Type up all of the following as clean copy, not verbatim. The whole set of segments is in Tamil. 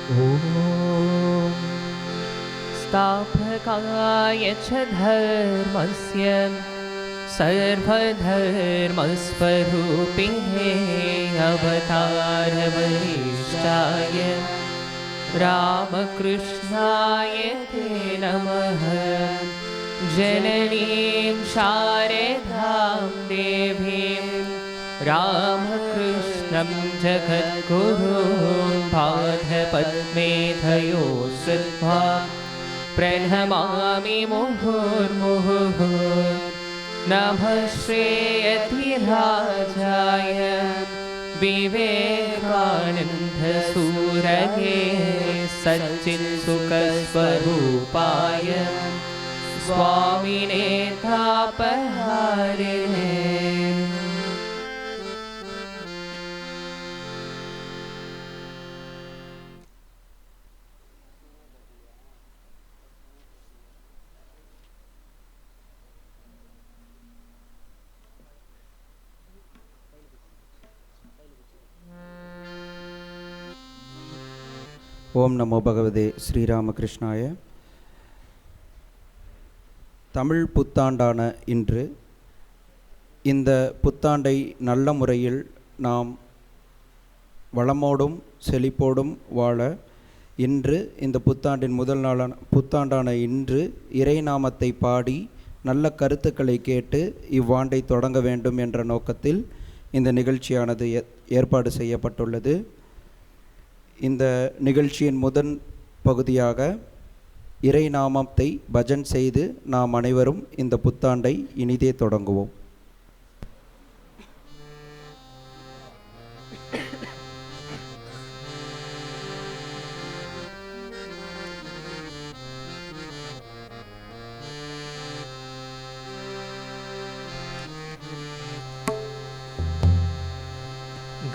ॐ स्थापकाय च धर्मस्य सर्वधर्मस्वरूपिणे अवतारवरिष्ठाय रामकृष्णाय ते नमः। जननीं शारदां देवीं रामकृष्णं जगद्गुरुं पादपद्मे तयो श्रुत्वा प्रणमामि मुहुर्मुहुः। नमः श्रेयतिराजाय विवेकानन्दसूरये सच्चित्सुखस्वरूपाय स्वामिने तापहारिणे। ஓம் நமோ பகவதே ஸ்ரீராமகிருஷ்ணாய. தமிழ் புத்தாண்டான இன்று இந்த புத்தாண்டை நல்ல முறையில் நாம் வளமோடும் செழிப்போடும் வாழ இன்று இந்த புத்தாண்டின் முதல் புத்தாண்டான இன்று இறைநாமத்தை பாடி நல்ல கருத்துக்களை கேட்டு இவ்வாண்டை தொடங்க வேண்டும் என்ற நோக்கத்தில் இந்த நிகழ்ச்சியானது ஏற்பாடு செய்யப்பட்டுள்ளது. இந்த நிகழ்ச்சியின் முதன் பகுதியாக இறைநாமத்தை பஜன் செய்து நாம் அனைவரும் இந்த புத்தாண்டை இனிதே தொடங்குவோம்.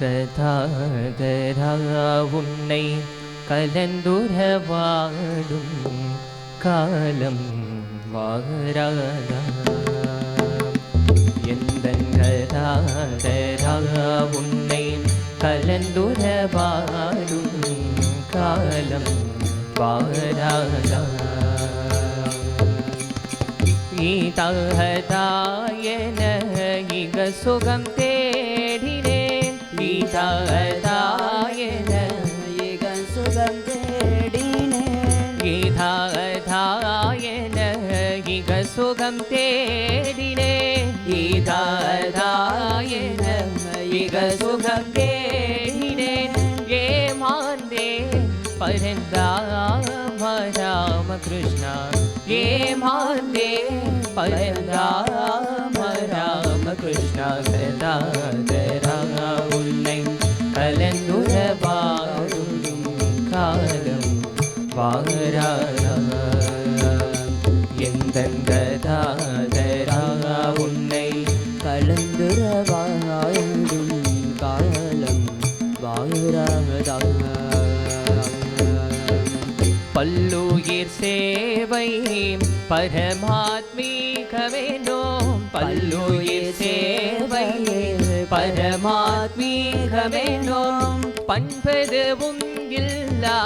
கதாதரா உன்னை கலந்துரவாடும் காலம் வாராதா. எந்தன் கதாதரா உன்னை கலந்துரவாடும் காலம் வாராதா. ஈதாதாயன இக சுகம் தேடினேன். ஈதாதாயன இக சுகம் தேடினேன். ஈதாதாயன இக சுகம் தேடினேன். ஈதாதாயன இக சுகம் தேடினேன். ஏமாந்தேன் பரந்தாம ராமகிருஷ்ணா. ஏமாந்தேன் பரந்தாம ராமகிருஷ்ணா. கதாதரா உன்னை கலந்துரவாடும் காலம் வாராதா. எந்தன் கதாதரா உன்னை கலந்துரவாடும் காலம் வாராதா. பல்லுயிர் சேவை பரமாத்மீகமெனோம். பல்லுயிர் சேவை பரமாத்மீகமெனோம். பண்பதுவும் இல்லா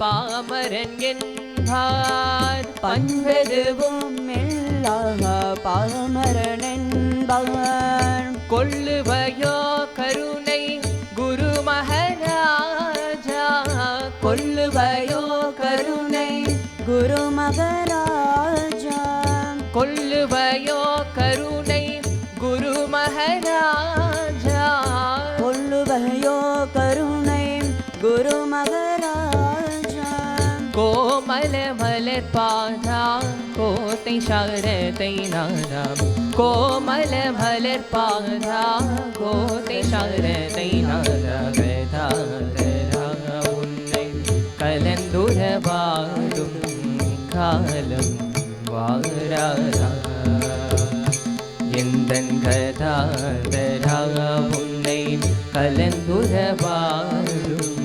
பாமரன் என்பார். பண்பதுவும் இல்லா பாமரன் என்பார். கொள்ளுவையோ கருணை குரு மகாராஜா. கொள்ளுவையோ கருணை குரு மகாராஜா. கொள்ளுவையோ கருணை குரு மகாராஜா. கொள்ளுவையோ கருணை குரு மகாராஜா. கோமல மலர் பாதா கோத்தை சாரதை நாதாம். கோமல மலர் பாதா கோத்தை சாரதை நாதா. கதாதரா உன்னை கலந்துரவாடும் காலம் வாராதா. எந்தன் கதாதரா உன்னை கலந்துரவாடும்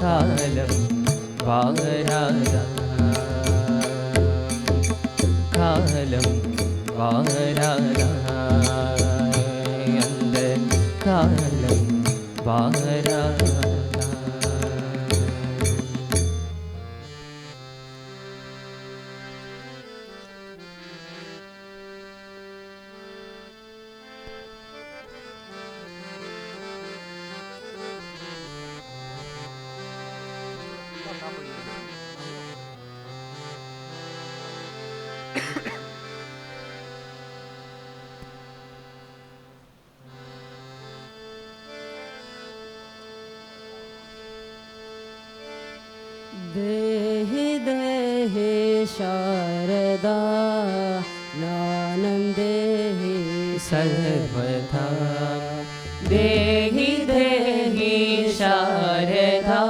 காலம் வாராதா. காலம் வாராதா. எந்தன் காலம் வாராதா. देहि देहि शारदा ज्ञानं देहि सर्वदा देहि देहि शारदा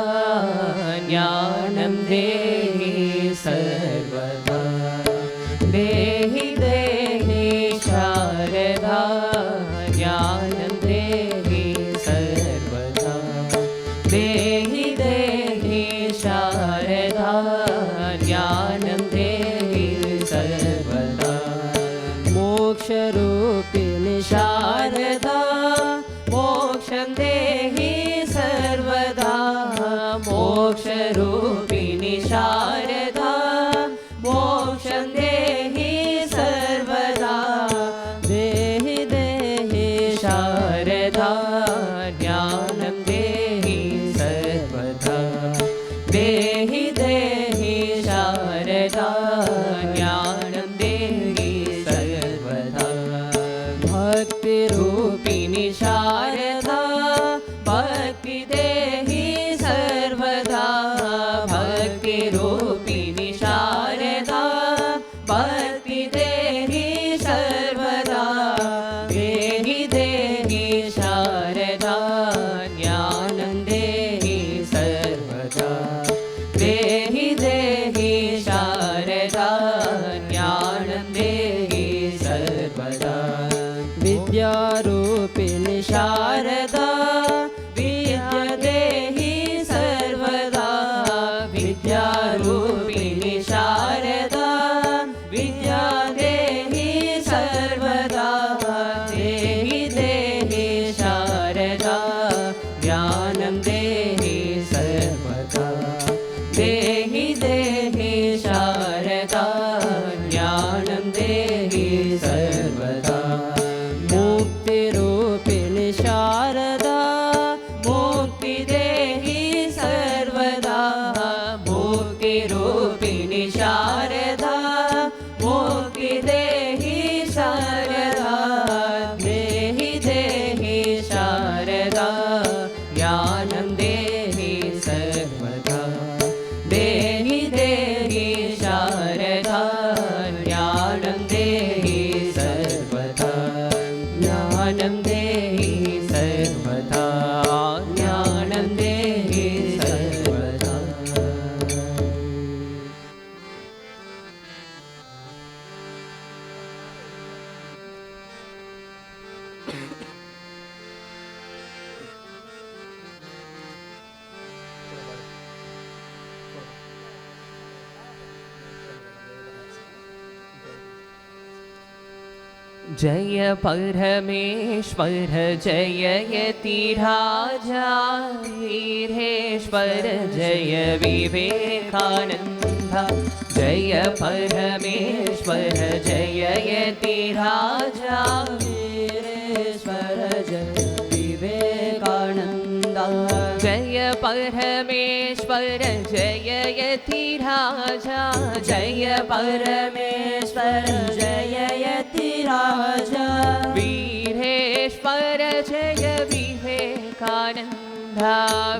ज्ञानं देहि सर्वदा देहि देहि शारदा ज्ञानं देहि सर्वदा देहि देहि शारदा ज्ञानं देहि सर्वदा मोक्षरूपिणि शारदा मोक्षं देहि सर्वदा मोक्षरूपिणि शारदा मोक्षं देहि सर्वदा देहि देहि शारदा ज्ञानं देहि सर्वदा देहि देहि शारदा ज्ञानं देहि सर्वदा भक्तिरूपिणि शारदा भक्ति देहि सर्वदा भक्तिरूपिणि शारदा भक्ति देहि सर्वदा देहि देहि शारदा ज्ञानं देहि सर्वदा देहि देहि शारदा ज्ञानं देहि सर्वदा विद्यारूपिणि शारदा विद्या देहि सर्वदा विद्यारूपिणि शारदा विद्या देहि सर्वदा देहि देहि शारदा ज्ञानं देहि सर्वदा देहि देहि शारदा ज्ञानं देहि सर्वदा मुक्तिरूपिणि शारदा मुक्ति देहि सर्वदा मुक्तिरूपिणि शारदा मुक्ति देहि शारदा देहि देहि शारदा ज्ञानं देहि सर्वदा देहि देहि शारदा ज्ञानं देहि सर्वदा ज्ञानं देहि सर्वदा ज्ञानं देहि सर्वदा जय परमेश्वर जय यतिराजा वीरेश्वर जय विवेकानंद जय परमेश्वर जय यतिराजा वीरेश्वर जय विवेकानंद जय परमेश्वर जय यतिराजा जय परमेश्वर जय यतिराजा वीरेश्वर जय विवेकानंद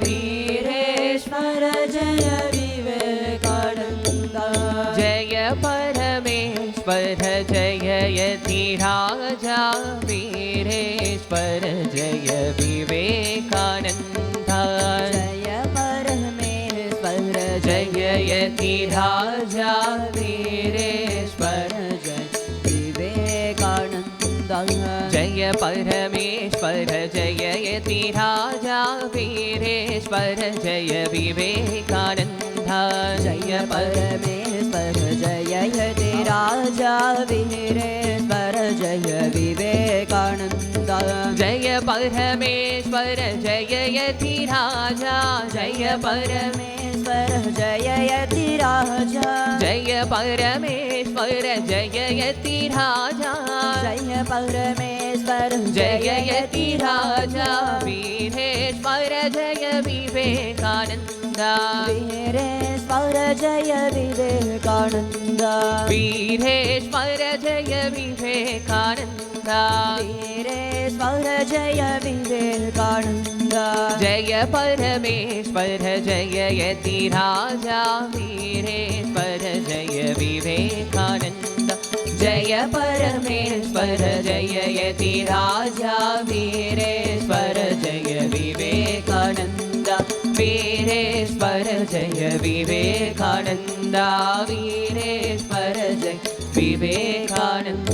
वीरेश्वर जय विवेकानंद जय परमेश्वर जय यतिराजा वीरेश्वर जय विवेकानंद जय परमेश्वर जय यतिराजा वीरेश्वर जय विवेकानंद जय परमेश्वर जय यतिराजा वीरेश्वर जय विवेकानंद जय परमेश्वर जय यतिराजा वीरेश्वर जय विवेकानंद जय परमेश्वर जय यतिराजा जय परमेश्वर जय यतिराजा जय परमेश्वर जय यतिराजा जय परमेश्वर जय यतिराजा वीरेश्वर जय विवेकानंद वीरेश्वर जय विवेकानंद वीरेश्वर जय विवेकानंद वीरेश्वर जय विवेकानंद जय परमेश्वर जय यतिराजा वीरेश्वर जय विवेकानंद जय परमेश्वर जय यतिराजा वीरेश्वर जय विवेकानंद वीरेश्वर जय विवेकानंद वीरेश्वर जय विवेकानंद.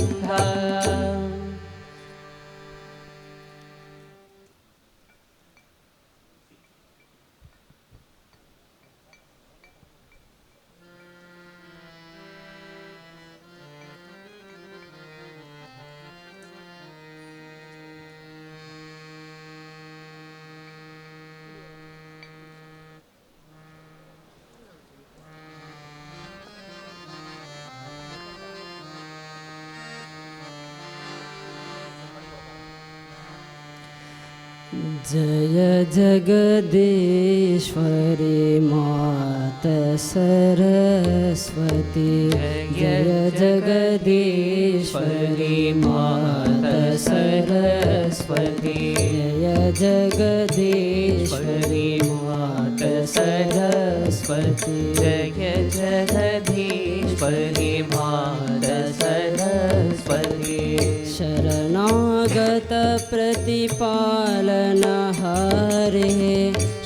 जय जगदीश्वरी मात सरस्वती जय जगदीश्वरी मात सरस्वती जय जगदीश्वरी मात सरस्वती जय जगदीश्वरी मात सरस्वती. शरणागत प्रतिपालनहारे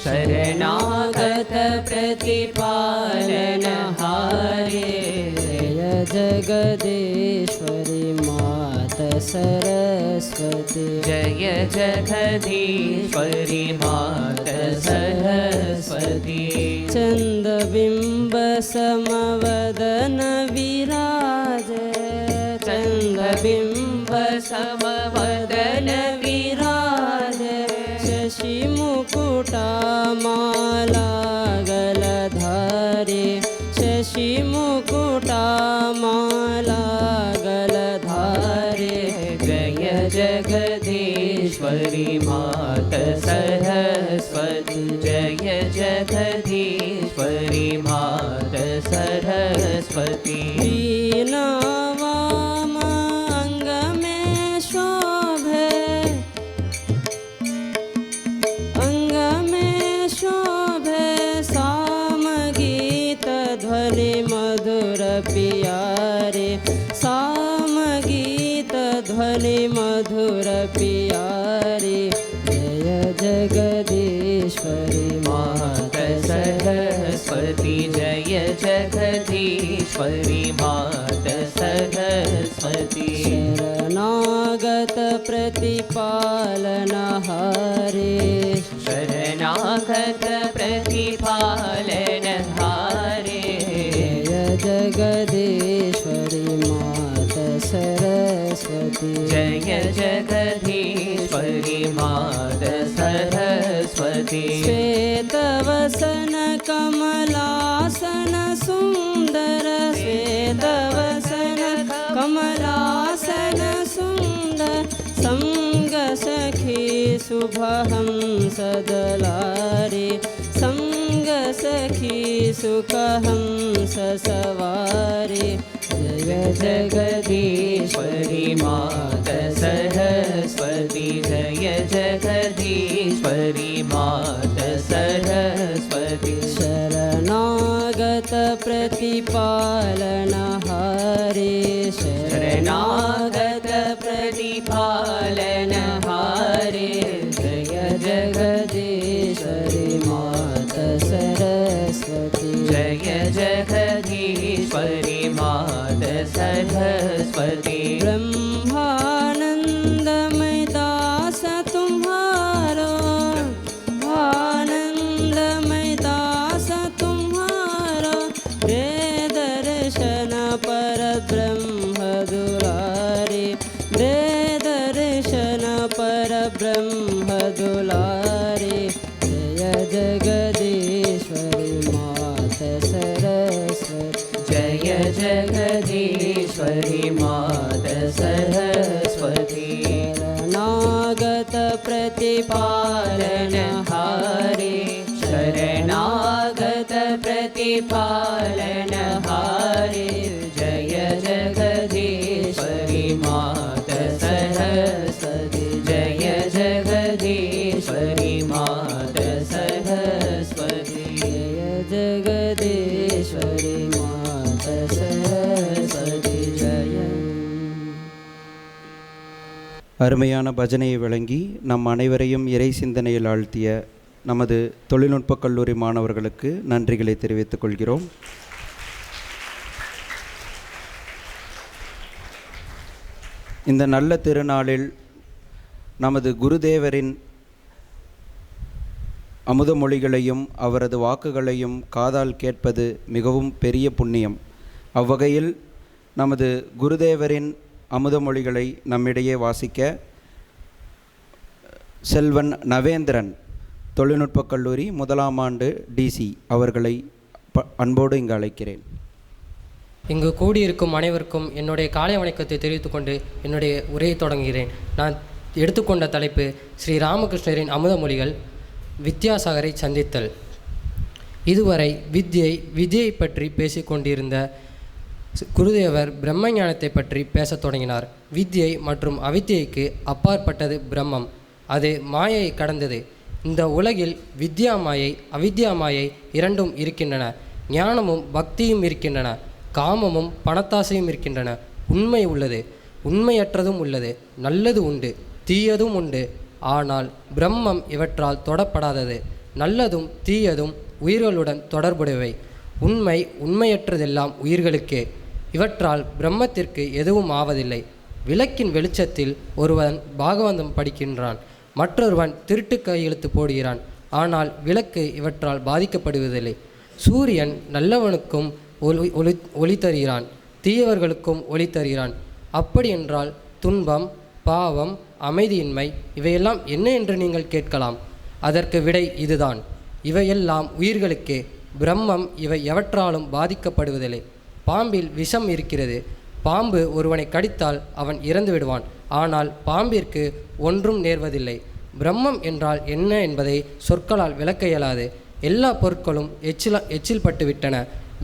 शरणागत प्रतिपालनहारे जय जगदीश्वरी मात सरस्वती जय जगदीश्वरी मात सरस्वती. चंद्रबिंब समवदन विराज चंद्रबिंब समवदन विराज शशि मुकुटामाला गलधारे शशि मुकुटामाला गलधारे जय जगदीश्वरी मात सरस्वती जय जगदीश्वरी मात सरस्वती. वीणावाम अंग में शोभे अंग में शोभे साम गीत ध्वनि मधुर पियारे साम गीत ध्वनि मधुर पियारे जय जगदीश्वरी मात सरस्वती जय जगदीश्वरी मात सरस्वती. शरणागत प्रतिपालनहारे शरणागत प्रतिपालनहारे जय जगदीश्वरी मात सरस्वती जय जगदीश्वरी मात सरस्वती. श्वेतवसन कमलासन सुंदर श्वेतवसन कमलासन सुंदर संग सखी शुभहंस दलारे संग सखी सुखहंस सवारे जय जगदीश्वरी मात सरस्वती जय जगदीश्वरी मात सरस्वती. शरणागत प्रतिपालनहारे शरणागत प्रतिपालनहारे जय जगदीश्वरी मात सरस्वती जय जगदीश्वरी मात सरस्वती. ब्रह्मानंदमय दास तुम्हारो आनंदमय दास तुम्हारो रे दर्शन पर ब्रह्म दुलारे दे दर्शन पर ब्रह्म दुलारे जय जगदीश्वरी मात सरस्वती जय जगदीश्वरी मात सरस्वती. शरणागत प्रतिपालनहारे शरणागत प्रतिपालनहारे जय जगदीश्वरी मात सरस्वती जय जगदीश्वरी मात அருமையான பஜனையை வழங்கி நம் அனைவரையும் இறை சிந்தனையில் ஆழ்த்திய நமது தொழில்நுட்பக் கல்லூரி மாணவர்களுக்கு நன்றிகளை தெரிவித்துக் கொள்கிறோம். இந்த நல்ல திருநாளில் நமது குருதேவரின் அமுத மொழிகளையும் அவரது வாக்குகளையும் காதால் கேட்பது மிகவும் பெரிய புண்ணியம். அவ்வகையில் நமது குருதேவரின் அமுத மொழிகளை நம்மிடையே வாசிக்க செல்வன் நவேந்திரன் தொழில்நுட்பக் கல்லூரி 1ஆம் ஆண்டு டிசி அவர்களை அன்போடு இங்கு அழைக்கிறேன். இங்கு கூடியிருக்கும் அனைவருக்கும் என்னுடைய காலை வணக்கத்தை தெரிவித்துக்கொண்டு என்னுடைய உரையை தொடங்குகிறேன். நான் எடுத்துக்கொண்ட தலைப்பு ஸ்ரீ ராமகிருஷ்ணரின் அமுத மொழிகள், வித்யாசாகரை சந்தித்தல். இதுவரை வித்யை பற்றி பேசிக்கொண்டிருந்த குருதேவர் பிரம்ம ஞானத்தை பற்றி பேசத் தொடங்கினார். வித்யை மற்றும் அவித்யைக்கு அப்பாற்பட்டது பிரம்மம். அது மாயை கடந்தது. இந்த உலகில் வித்யா மாயை அவித்யா மாயை இரண்டும் இருக்கின்றன. ஞானமும் பக்தியும் இருக்கின்றன. காமமும் பணத்தாசையும் இருக்கின்றன. உண்மை உள்ளது, உண்மையற்றதும் உள்ளது. நல்லது உண்டு, தீயதும் உண்டு. ஆனால் பிரம்மம் இவற்றால் தொடப்படாதது. நல்லதும் தீயதும் உயிர்களுடன் தொடர்புடையவை. உண்மை உண்மையற்றதெல்லாம் உயிர்களுக்கே. இவற்றால் பிரம்மத்திற்கு எதுவும் ஆவதில்லை. விளக்கின் வெளிச்சத்தில் ஒருவன் பாகவதம் படிக்கின்றான், மற்றொருவன் திருட்டு கையெழுத்து போடுகிறான். ஆனால் விளக்கு இவற்றால் பாதிக்கப்படுவதில்லை. சூரியன் நல்லவனுக்கும் ஒளி தருகிறான், தீயவர்களுக்கும் ஒளி தருகிறான். அப்படி என்றால் துன்பம், பாவம், அமைதியின்மை இவையெல்லாம் என்ன என்று நீங்கள் கேட்கலாம். அதற்கு விடை இதுதான். இவையெல்லாம் உயிர்களுக்கே. பிரம்மம் இவை எவற்றாலும் பாதிக்கப்படுவதில்லை. பாம்பில் விஷம் இருக்கிறது. பாம்பு ஒருவனை கடித்தால் அவன் இறந்து விடுவான். ஆனால் பாம்பிற்கு ஒன்றும் நேர்வதில்லை. பிரம்மம் என்றால் என்ன என்பதை சொற்களால் விளக்க இயலாது. எல்லா பொருட்களும் எச்சில் பட்டுவிட்டன.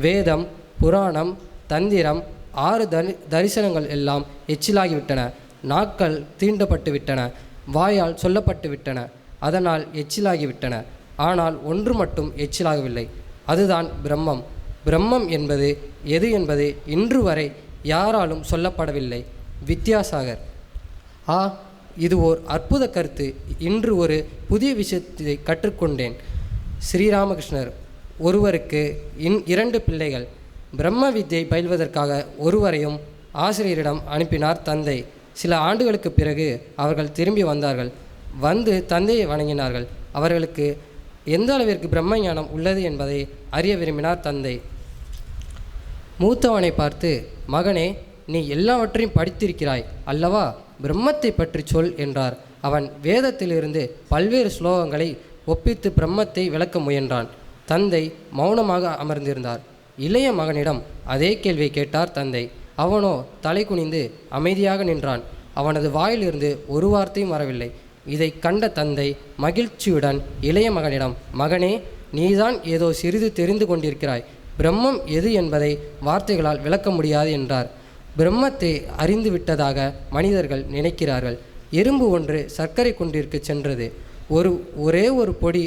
வேதம், புராணம், தந்திரம், 6 தரிசனங்கள் எல்லாம் எச்சிலாகிவிட்டன. நாக்கள் தீண்டப்பட்டு விட்டன. வாயால் சொல்லப்பட்டு விட்டன. அதனால் எச்சிலாகிவிட்டன. ஆனால் ஒன்று மட்டும் எச்சிலாகவில்லை. அதுதான் பிரம்மம். பிரம்மம் என்பது எது என்பது இன்று வரை யாராலும் சொல்லப்படவில்லை. வித்யாசாகர்: இது ஓர் அற்புத கருத்து. இன்று ஒரு புதிய விஷயத்தை கற்றுக்கொண்டேன். ஸ்ரீராமகிருஷ்ணர் ஒருவருக்கு 2 பிள்ளைகள். பிரம்ம வித்யை பயில்வதற்காக ஒருவரையும் ஆசிரியரிடம் அனுப்பினார் தந்தை. சில ஆண்டுகளுக்கு பிறகு அவர்கள் திரும்பி வந்தார்கள். வந்து தந்தையை வணங்கினார்கள். அவர்களுக்கு எந்த அளவிற்கு பிரம்ம ஞானம் உள்ளது என்பதை அறிய விரும்பினார் தந்தை. மூத்தவனை பார்த்து, மகனே, நீ எல்லாவற்றையும் படித்திருக்கிறாய் அல்லவா? பிரம்மத்தை பற்றி சொல் என்றார். அவன் வேதத்திலிருந்து பல்வேறு ஸ்லோகங்களை ஒப்பித்து பிரம்மத்தை விளக்க முயன்றான். தந்தை மௌனமாக அமர்ந்திருந்தார். இளைய மகனிடம் அதே கேள்வியை கேட்டார் தந்தை. அவனோ தலை குனிந்து அமைதியாக நின்றான். அவனது வாயிலிருந்து ஒரு வார்த்தையும் வரவில்லை. இதை கண்ட தந்தை மகிழ்ச்சியுடன் இளைய மகனிடம், மகனே, நீதான் ஏதோ சிறிது தெரிந்து கொண்டிருக்கிறாய். பிரம்மம் எது என்பதை வார்த்தைகளால் விளக்க முடியாது என்றார். பிரம்மத்தை அறிந்து விட்டதாக மனிதர்கள் நினைக்கிறார்கள். எறும்பு ஒன்று சர்க்கரை குண்டிற்கு சென்றது. ஒரே ஒரு பொடி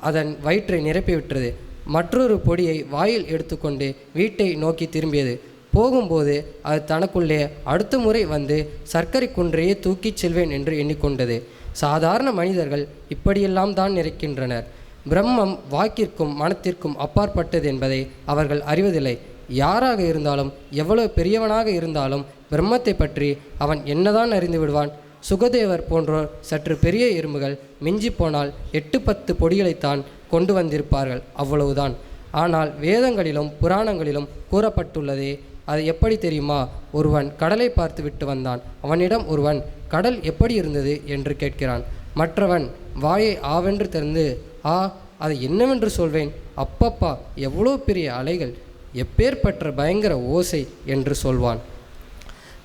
அதன் வயிற்றை நிரப்பிவிட்டது. மற்றொரு பொடியை வாயில் எடுத்துக்கொண்டு வீட்டை நோக்கி திரும்பியது. போகும்போது அது தனக்குள்ளே அடுத்த முறை வந்து சர்க்கரை குன்றையே தூக்கிச் செல்வேன் என்று எண்ணிக்கொண்டது. சாதாரண மனிதர்கள் இப்படியெல்லாம் தான் நினைக்கின்றனர். பிரம்மம் வாக்கிற்கும் மனத்திற்கும் அப்பாற்பட்டது என்பதை அவர்கள் அறிவதில்லை. யாராக இருந்தாலும், எவ்வளவு பெரியவனாக இருந்தாலும் பிரம்மத்தை பற்றி அவன் என்னதான் அறிந்து விடுவான்? சுகதேவர் போன்றோர் சற்று பெரிய எறும்புகள் மிஞ்சி போனால் 8-10 பொடிகளைத்தான் கொண்டு வந்திருப்பார்கள், அவ்வளவுதான். ஆனால் வேதங்களிலும் புராணங்களிலும் கூறப்பட்டுள்ளதே அது எப்படி தெரியுமா? ஒருவன் கடலை பார்த்து விட்டு வந்தான். அவனிடம் ஒருவன், கடல் எப்படி இருந்தது என்று கேட்கிறான். மற்றவன் வாயை ஆவென்று திறந்து, அதை என்னவென்று சொல்வேன்? அப்பப்பா, எவ்வளோ பெரிய அலைகள், எப்பேற்பட்ட பயங்கர ஓசை என்று சொல்வான்.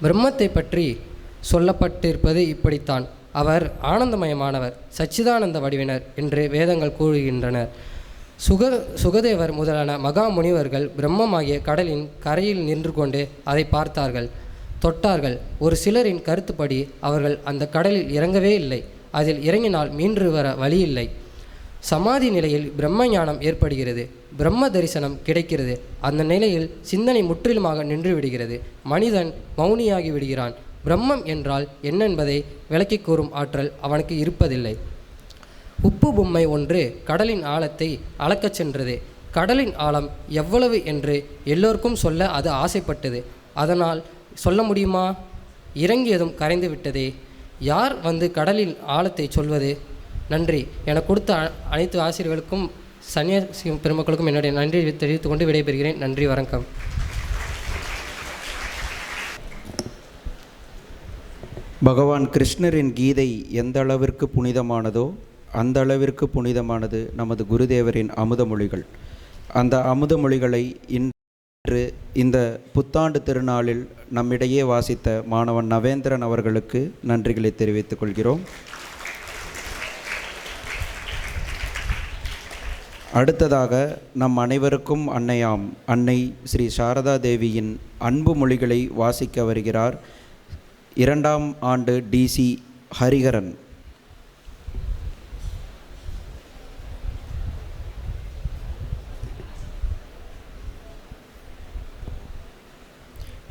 பிரம்மத்தை பற்றி சொல்லப்பட்டிருப்பது இப்படித்தான். அவர் ஆனந்தமயமானவர், சச்சிதானந்த வடிவினர் என்று வேதங்கள் கூறுகின்றனர். சுகதேவர் முதலான மகா முனிவர்கள் பிரம்மமாகிய கடலின் கரையில் நின்று கொண்டு அதை பார்த்தார்கள், தொட்டார்கள். ஒரு சிலரின் கருத்துப்படி அவர்கள் அந்த கடலில் இறங்கவே இல்லை. அதில் இறங்கினால் மீண்டு வர வழி இல்லை. சமாதி நிலையில் பிரம்ம ஞானம் ஏற்படுகிறது. பிரம்ம தரிசனம் கிடைக்கிறது. அந்த நிலையில் சிந்தனை முற்றிலுமாக நின்று விடுகிறது. மனிதன் மௌனியாகி விடுகிறான். பிரம்மம் என்றால் என்னென்பதை விளக்கிக் கூறும் ஆற்றல் அவனுக்கு இருப்பதில்லை. உப்பு பொம்மை ஒன்று கடலின் ஆழத்தை அளக்கச் சென்றது. கடலின் ஆழம் எவ்வளவு என்று எல்லோருக்கும் சொல்ல அது ஆசைப்பட்டது. அதனால் சொல்ல முடியுமா? இறங்கியதும் கரைந்து விட்டதே. யார் வந்து கடலின் ஆழத்தை சொல்வது? நன்றி. எனக்கு கொடுத்த அனைத்து ஆசிரியர்களுக்கும் சன்னியாசி பெருமக்களுக்கும் என்னுடைய நன்றி தெரிவித்துக் கொண்டு விடைபெறுகிறேன். நன்றி, வணக்கம். பகவான் கிருஷ்ணரின் கீதை எந்த அளவிற்கு புனிதமானதோ அந்த அளவிற்கு புனிதமானது நமது குருதேவரின் அமுதமொழிகள். அந்த அமுதமொழிகளை இன்று இந்த புத்தாண்டு திருநாளில் நம்மிடையே வாசித்த மாணவன் நவேந்திரன் அவர்களுக்கு நன்றிகளை தெரிவித்துக் கொள்கிறோம். அடுத்ததாக நம் அனைவருக்கும் அன்னையாம் அன்னை ஸ்ரீ சாரதா தேவியின் அன்பு மொழிகளை வாசிக்க வருகிறார் 2ஆம் ஆண்டு டிசி ஹரிஹரன்.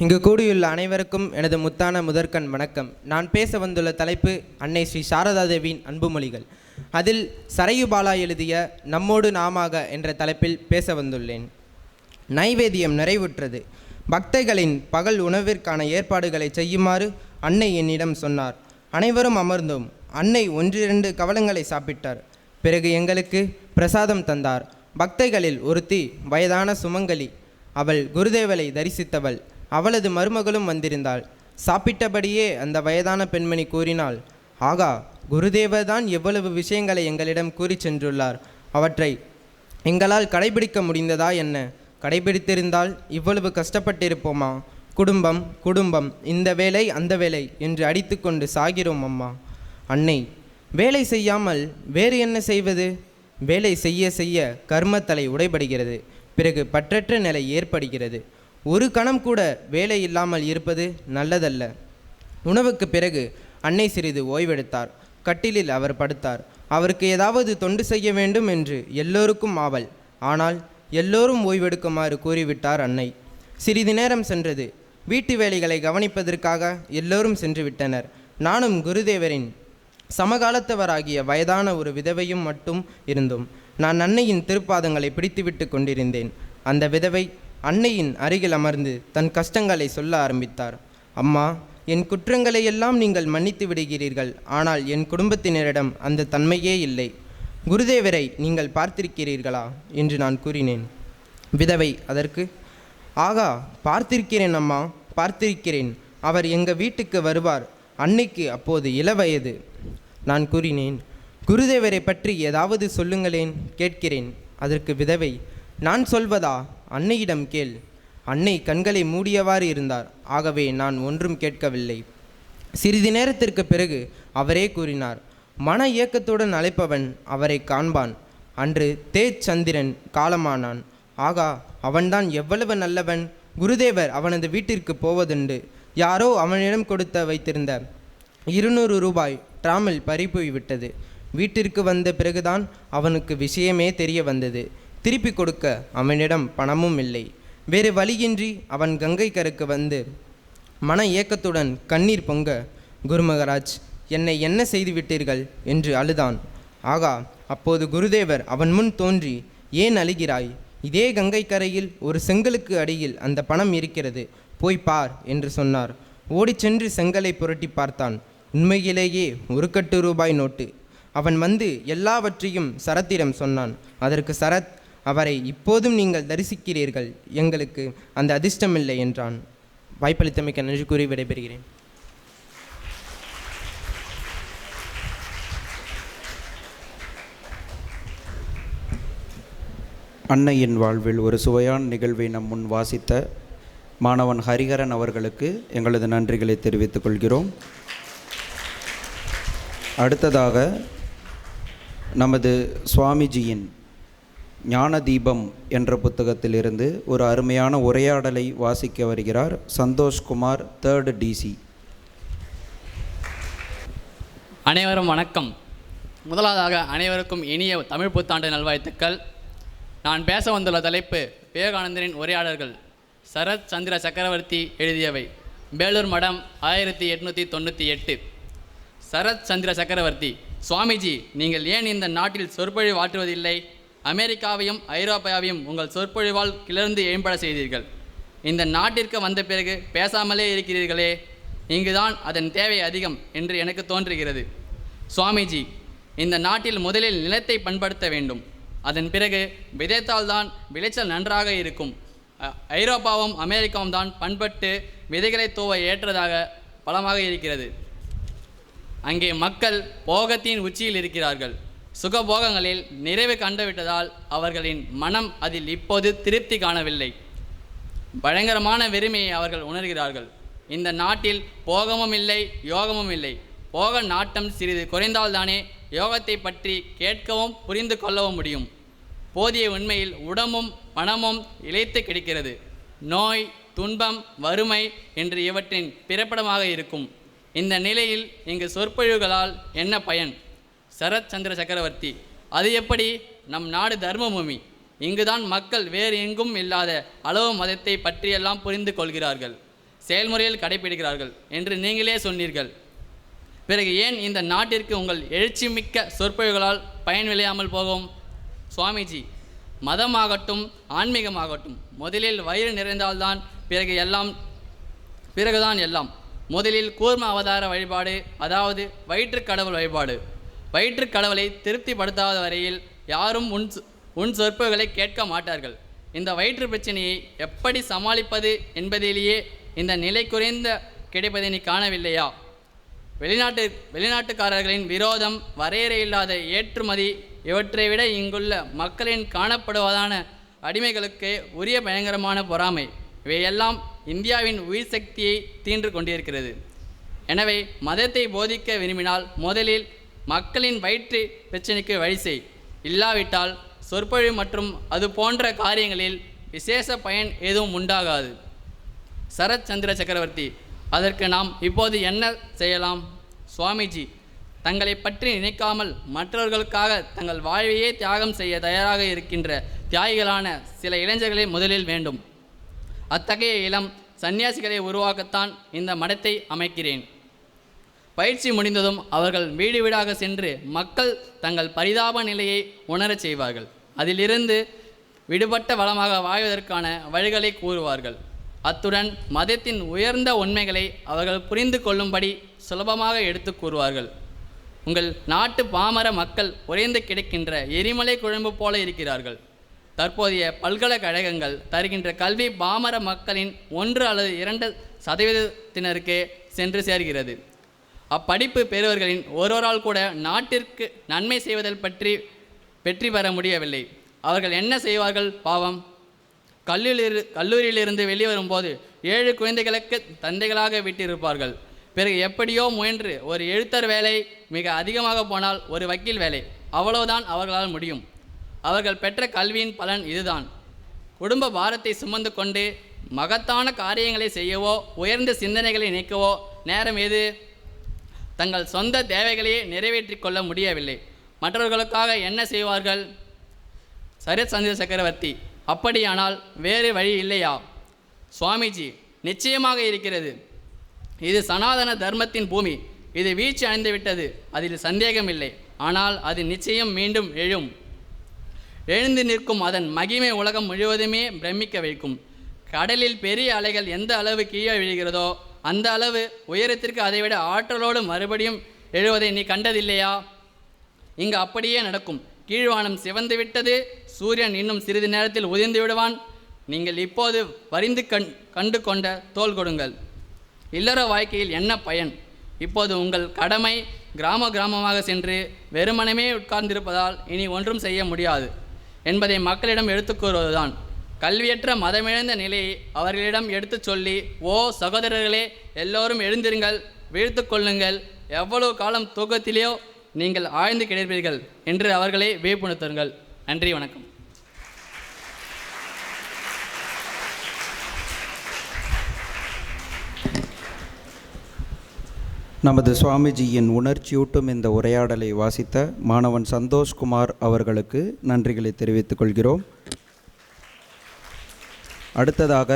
இங்கு கூடியுள்ள அனைவருக்கும் எனது முத்தான முதற்கண் வணக்கம். நான் பேச வந்துள்ள தலைப்பு அன்னை ஸ்ரீ சாரதா தேவியின் அன்புமொழிகள். அதில் சரையுபாலா எழுதிய நம்மோடு நாமாக என்ற தலைப்பில் பேச வந்துள்ளேன். நைவேத்தியம் நிறைவுற்றது. பக்தைகளின் பகல் உணவிற்கான ஏற்பாடுகளை செய்யுமாறு அன்னை என்னிடம் சொன்னார். அனைவரும் அமர்ந்தோம். அன்னை 1-2 கவளங்களை சாப்பிட்டார். பிறகு எங்களுக்கு பிரசாதம் தந்தார். பக்தைகளில் ஒருத்தி வயதான சுமங்கலி. அவள் குருதேவரை தரிசித்தவள். அவளது மருமகளும் வந்திருந்தாள். சாப்பிட்டபடியே அந்த வயதான பெண்மணி கூறினாள், ஆகா, குருதேவர் தான் எவ்வளவு விஷயங்களை எங்களிடம் கூறி சென்றுள்ளார். அவற்றை எங்களால் கடைபிடிக்க முடிந்ததா என்ன? கடைபிடித்திருந்தால் இவ்வளவு கஷ்டப்பட்டிருப்போமா? குடும்பம் குடும்பம், இந்த வேலை அந்த வேலை என்று அடித்து கொண்டு சாகிறோம் அம்மா. அன்னை, வேலை செய்யாமல் வேறு என்ன செய்வது? வேலை செய்ய செய்ய கர்மத்தலை உடைபடுகிறது. பிறகு பற்றற்ற நிலை ஏற்படுகிறது. ஒரு கணம் கூட வேலை இல்லாமல் இருப்பது நல்லதல்ல. உணவுக்கு பிறகு அன்னை சிறிது ஓய்வெடுத்தார். கட்டிலில் அவர் படுத்தார். அவருக்கு ஏதாவது தொண்டு செய்ய வேண்டும் என்று எல்லோருக்கும் ஆவல். ஆனால் எல்லோரும் ஓய்வெடுக்குமாறு கூறிவிட்டார் அன்னை. சிறிது நேரம் சென்றது. வீட்டு வேலைகளை கவனிப்பதற்காக எல்லோரும் சென்று விட்டனர். நானும் குருதேவரின் சமகாலத்தவராகிய வயதான ஒரு விதவையும் மட்டும் இருந்தோம். நான் அன்னையின் திருப்பாதங்களை பிடித்துவிட்டு கொண்டிருந்தேன். அந்த விதவை அன்னையின் அருகில் அமர்ந்து தன் கஷ்டங்களை சொல்ல ஆரம்பித்தார். அம்மா, என் குற்றங்களை எல்லாம் நீங்கள் மன்னித்து விடுகிறீர்கள். ஆனால் என் குடும்பத்தினரிடம் அந்த தன்மையே இல்லை. குருதேவரை நீங்கள் பார்த்திருக்கிறீர்களா என்று நான் கூறினேன். விதவை அதற்கு, ஆகா, பார்த்திருக்கிறேன் அம்மா, பார்த்திருக்கிறேன். அவர் எங்கள் வீட்டுக்கு வருவார். அன்னைக்கு அப்போது இளவயது. நான் கூறினேன், குருதேவரை பற்றி ஏதாவது சொல்லுங்களேன், கேட்கிறேன். அதற்கு விதவை, நான் சொல்வதா? அன்னையிடம் கேள். அன்னை கண்களை மூடியவாறு இருந்தார். ஆகவே நான் ஒன்றும் கேட்கவில்லை. சிறிது நேரத்திற்கு பிறகு அவரே கூறினார், மன இயக்கத்துடன் அழைப்பவன் அவரை காண்பான். அன்று தேஜ் சந்திரன் காலமானான். ஆகா, அவன்தான் எவ்வளவு நல்லவன். குருதேவர் அவனது வீட்டிற்கு போவதுண்டு. யாரோ அவனிடம் கொடுத்த வைத்திருந்த 200 ரூபாய் டிராமில் பறிபோய்விட்டது. வீட்டிற்கு வந்த பிறகுதான் அவனுக்கு விஷயமே தெரிய வந்தது. திருப்பி கொடுக்க அவனிடம் பணமும் இல்லை. வேறு வழியின்றி அவன் கங்கை கருக்கு வந்து மன ஏக்கத்துடன் கண்ணீர் பொங்க, குருமகராஜ், என்னை என்ன செய்து விட்டீர்கள் என்று அழுதான். ஆகா, அப்போது குருதேவர் அவன் முன் தோன்றி, ஏன் அழுகிறாய்? இதே கங்கை கரையில் ஒரு செங்கலுக்கு அடியில் அந்த பணம் இருக்கிறது, போய் பார் என்று சொன்னார். ஓடி சென்று செங்கலை புரட்டி பார்த்தான். உண்மையிலேயே 1 கட்டு ரூபாய் நோட்டு. அவன் வந்து எல்லாவற்றையும் சரத்திடம் சொன்னான். அதற்கு சரத், அவரை இப்போதும் நீங்கள் தரிசிக்கிறீர்கள், எங்களுக்கு அந்த அதிர்ஷ்டமில்லை என்றான். வாய்ப்பளித்தமைக்க நன்றி கூறி விடைபெறுகிறேன். அன்னையின் வாழ்வில் ஒரு சுவையான நிகழ்வை நம் முன் வாசித்த மாணவன் ஹரிஹரன் அவர்களுக்கு எங்களது நன்றிகளை தெரிவித்துக் கொள்கிறோம். அடுத்ததாக நமது சுவாமிஜியின் ஞான தீபம் என்ற புத்தகத்திலிருந்து ஒரு அருமையான உரையாடலை வாசிக்க வருகிறார் சந்தோஷ்குமார், 3rd DC. அனைவரும் வணக்கம். முதலாவதாக அனைவருக்கும் இனிய தமிழ் புத்தாண்டு நல்வாழ்த்துக்கள். நான் பேச வந்துள்ள தலைப்பு விவேகானந்தரின் உரையாடல்கள். சரத் சந்திர சக்கரவர்த்தி எழுதியவை. பேலூர் மடம் 1898. சரத் சந்திர சக்கரவர்த்தி: சுவாமிஜி, நீங்கள் ஏன் இந்த நாட்டில் சொற்பொழிவு ஆற்றுவதில்லை? அமெரிக்காவையும் ஐரோப்பாவையும் உங்கள் சொற்பொழிவால் கிளர்ந்து ஏம்பட செய்தீர்கள். இந்த நாட்டிற்கு வந்த பிறகு பேசாமலே இருக்கிறீர்களே, இங்குதான் அதன் தேவை அதிகம் என்று எனக்கு தோன்றுகிறது. சுவாமிஜி, இந்த நாட்டில் முதலில் நிலத்தை பண்படுத்த வேண்டும். அதன் பிறகு விதைத்தால்தான் விளைச்சல் நன்றாக இருக்கும். ஐரோப்பாவும் அமெரிக்காவும் தான் பண்பட்டு விதைகளை தூவ ஏற்றதாக பலமாக இருக்கிறது. அங்கே மக்கள் போகத்தின் உச்சியில் இருக்கிறார்கள். சுகபோகங்களில் நிறைவு கண்டுவிட்டதால் அவர்களின் மனம் அதில் இப்போது திருப்தி காணவில்லை. பயங்கரமான வெறுமையை அவர்கள் உணர்கிறார்கள். இந்த நாட்டில் போகமும் இல்லை, யோகமும் இல்லை. போக நாட்டம் சிறிது குறைந்தால்தானே யோகத்தை பற்றி கேட்கவும் புரிந்து கொள்ளவும் முடியும். போதிய உண்மையில் உடம்பும் மனமும் இழைத்து கிடைக்கிறது. நோய், துன்பம், வறுமை என்று இவற்றின் பிறப்பிடமாக இருக்கும். இந்த நிலையில் இங்கு சொற்பொழிவுகளால் என்ன பயன்? சரத் சந்திர சக்கரவர்த்தி: அது எப்படி? நம் நாடு தர்மபூமி. இங்குதான் மக்கள் வேறு எங்கும் இல்லாத அளவு மதத்தை பற்றியெல்லாம் புரிந்து கொள்கிறார்கள், செயல்முறையில் கடைபிடிக்கிறார்கள் என்று நீங்களே சொன்னீர்கள். பிறகு ஏன் இந்த நாட்டிற்கு உங்கள் எழுச்சி மிக்க சொற்பொழிவுகளால் பயன் விளையாமல் போகும்? சுவாமிஜி, மதமாகட்டும் ஆன்மீகமாகட்டும் முதலில் வயிறு நிறைந்தால்தான் பிறகுதான் எல்லாம். முதலில் கூர்ம அவதார வழிபாடு, அதாவது வயிற்றுக் கடவுள் வழிபாடு. வயிற்றுக் கடவுளை திருப்திப்படுத்தாத வரையில் யாரும் உன் சொற்பொழிவுகளை கேட்க மாட்டார்கள். இந்த வயிற்று பிரச்சனையை எப்படி சமாளிப்பது என்பதிலேயே இந்த நிலை குறைந்த கிடைப்பதை நீ காணவில்லையா? வெளிநாட்டுக்காரர்களின் விரோதம், வரையறையில்லாத ஏற்றுமதி, இவற்றை விட இங்குள்ள மக்களின் காணப்படுவதான அடிமைகளுக்கு உரிய பயங்கரமான பொறாமை, இவையெல்லாம் இந்தியாவின் உயிர் சக்தியை தீன்று கொண்டிருக்கிறது. எனவே மதத்தை போதிக்க விரும்பினால் முதலில் மக்களின் வயிற்று பிரச்சனைக்கு வழி செய். இல்லாவிட்டால் சொற்பொழிவு மற்றும் அது போன்ற காரியங்களில் விசேஷ பயன் எதுவும் உண்டாகாது. சரத் சந்திர சக்கரவர்த்தி: அதற்கு நாம் இப்போது என்ன செய்யலாம்? சுவாமிஜி, தங்களை பற்றி நினைக்காமல் மற்றவர்களுக்காக தங்கள் வாழ்வையே தியாகம் செய்ய தயாராக இருக்கின்ற தியாகிகளான சில இளைஞர்களை முதலில் வேண்டும். அத்தகைய இளம் சன்னியாசிகளை உருவாக்கத்தான் இந்த மடத்தை அமைக்கிறேன். பயிற்சி முடிந்ததும் அவர்கள் வீடு வீடாக சென்று மக்கள் தங்கள் பரிதாப நிலையை உணரச் செய்வார்கள். அதிலிருந்து விடுபட்ட வளமாக வாழ்வதற்கான வழிகளை கூறுவார்கள். அத்துடன் மதத்தின் உயர்ந்த உண்மைகளை அவர்கள் புரிந்து கொள்ளும்படி சுலபமாக எடுத்து கூறுவார்கள். உங்கள் நாட்டு பாமர மக்கள் உறைந்து கிடக்கின்ற எரிமலை குழம்பு போல இருக்கிறார்கள். தற்போதைய பல்கலைக்கழகங்கள் தருகின்ற கல்வி பாமர மக்களின் 1 அல்லது 2% சென்று சேர்கிறது. அப்படிப்பு பெறுவர்களின் ஒருவரால் கூட நாட்டிற்கு நன்மை செய்வதில் வெற்றி பெற முடியவில்லை. அவர்கள் என்ன செய்வார்கள் பாவம்? கல்லூரியிலிருந்து வெளிவரும்போது 7 குழந்தைகளுக்கு தந்தைகளாக விட்டிருப்பார்கள். பிறகு எப்படியோ முயன்று ஒரு எழுத்தர் வேலை, மிக அதிகமாக போனால் ஒரு வக்கீல் வேலை, அவ்வளவுதான் அவர்களால் முடியும். அவர்கள் பெற்ற கல்வியின் பலன் இதுதான். குடும்ப பாரத்தை சுமந்து கொண்டு மகத்தான காரியங்களை செய்யவோ உயர்ந்த சிந்தனைகளை நீக்கவோ நேரம் எது? தங்கள் சொந்த தேவைகளையே நிறைவேற்றி கொள்ள முடியவில்லை. மற்றவர்களுக்காக என்ன செய்வார்கள்? சரத் சந்திர சக்கரவர்த்தி: அப்படியானால் வேறு வழி இல்லையா? சுவாமிஜி, நிச்சயமாக இருக்கிறது. இது சனாதன தர்மத்தின் பூமி. இது வீழ்ச்சி அடைந்துவிட்டது, அதில் சந்தேகமில்லை. ஆனால் அது நிச்சயம் மீண்டும் எழுந்து நிற்கும். அதன் மகிமை உலகம் முழுவதுமே பிரமிக்க வைக்கும். கடலில் பெரிய அலைகள் எந்த அளவு கீழே விழுகிறதோ அந்த அளவு உயரத்திற்கு அதைவிட ஆற்றலோடு மறுபடியும் எழுவதை நீ கண்டதில்லையா? இங்கு அப்படியே நடக்கும். கீழ்வானம் சிவந்து விட்டது, சூரியன் இன்னும் சிறிது நேரத்தில் உதிர்ந்து விடுவான். நீங்கள் இப்போது வரிந்து கண்டு கொண்ட தோல் கொடுங்கள். இல்லற வாழ்க்கையில் என்ன பயன்? இப்போது உங்கள் கடமை கிராமமாக சென்று வெறுமனமே உட்கார்ந்திருப்பதால் இனி ஒன்றும் செய்ய முடியாது என்பதை மக்களிடம் எடுத்து கூறுவதுதான். கல்வியற்ற மதமிழந்த நிலையை அவர்களிடம் எடுத்து சொல்லி, ஓ சகோதரர்களே, எல்லோரும் எழுந்திருங்கள், வீழ்த்து கொள்ளுங்கள், எவ்வளவு காலம் தூக்கத்திலேயோ நீங்கள் ஆழ்ந்து கிடப்பீர்கள் என்று அவர்களை விழிப்புணர்த்துங்கள். நன்றி, வணக்கம். நமது சுவாமிஜியின் உணர்ச்சியூட்டும் இந்த உரையாடலை வாசித்த மாணவன் சந்தோஷ்குமார் அவர்களுக்கு நன்றிகளை தெரிவித்துக் கொள்கிறோம். அடுத்ததாக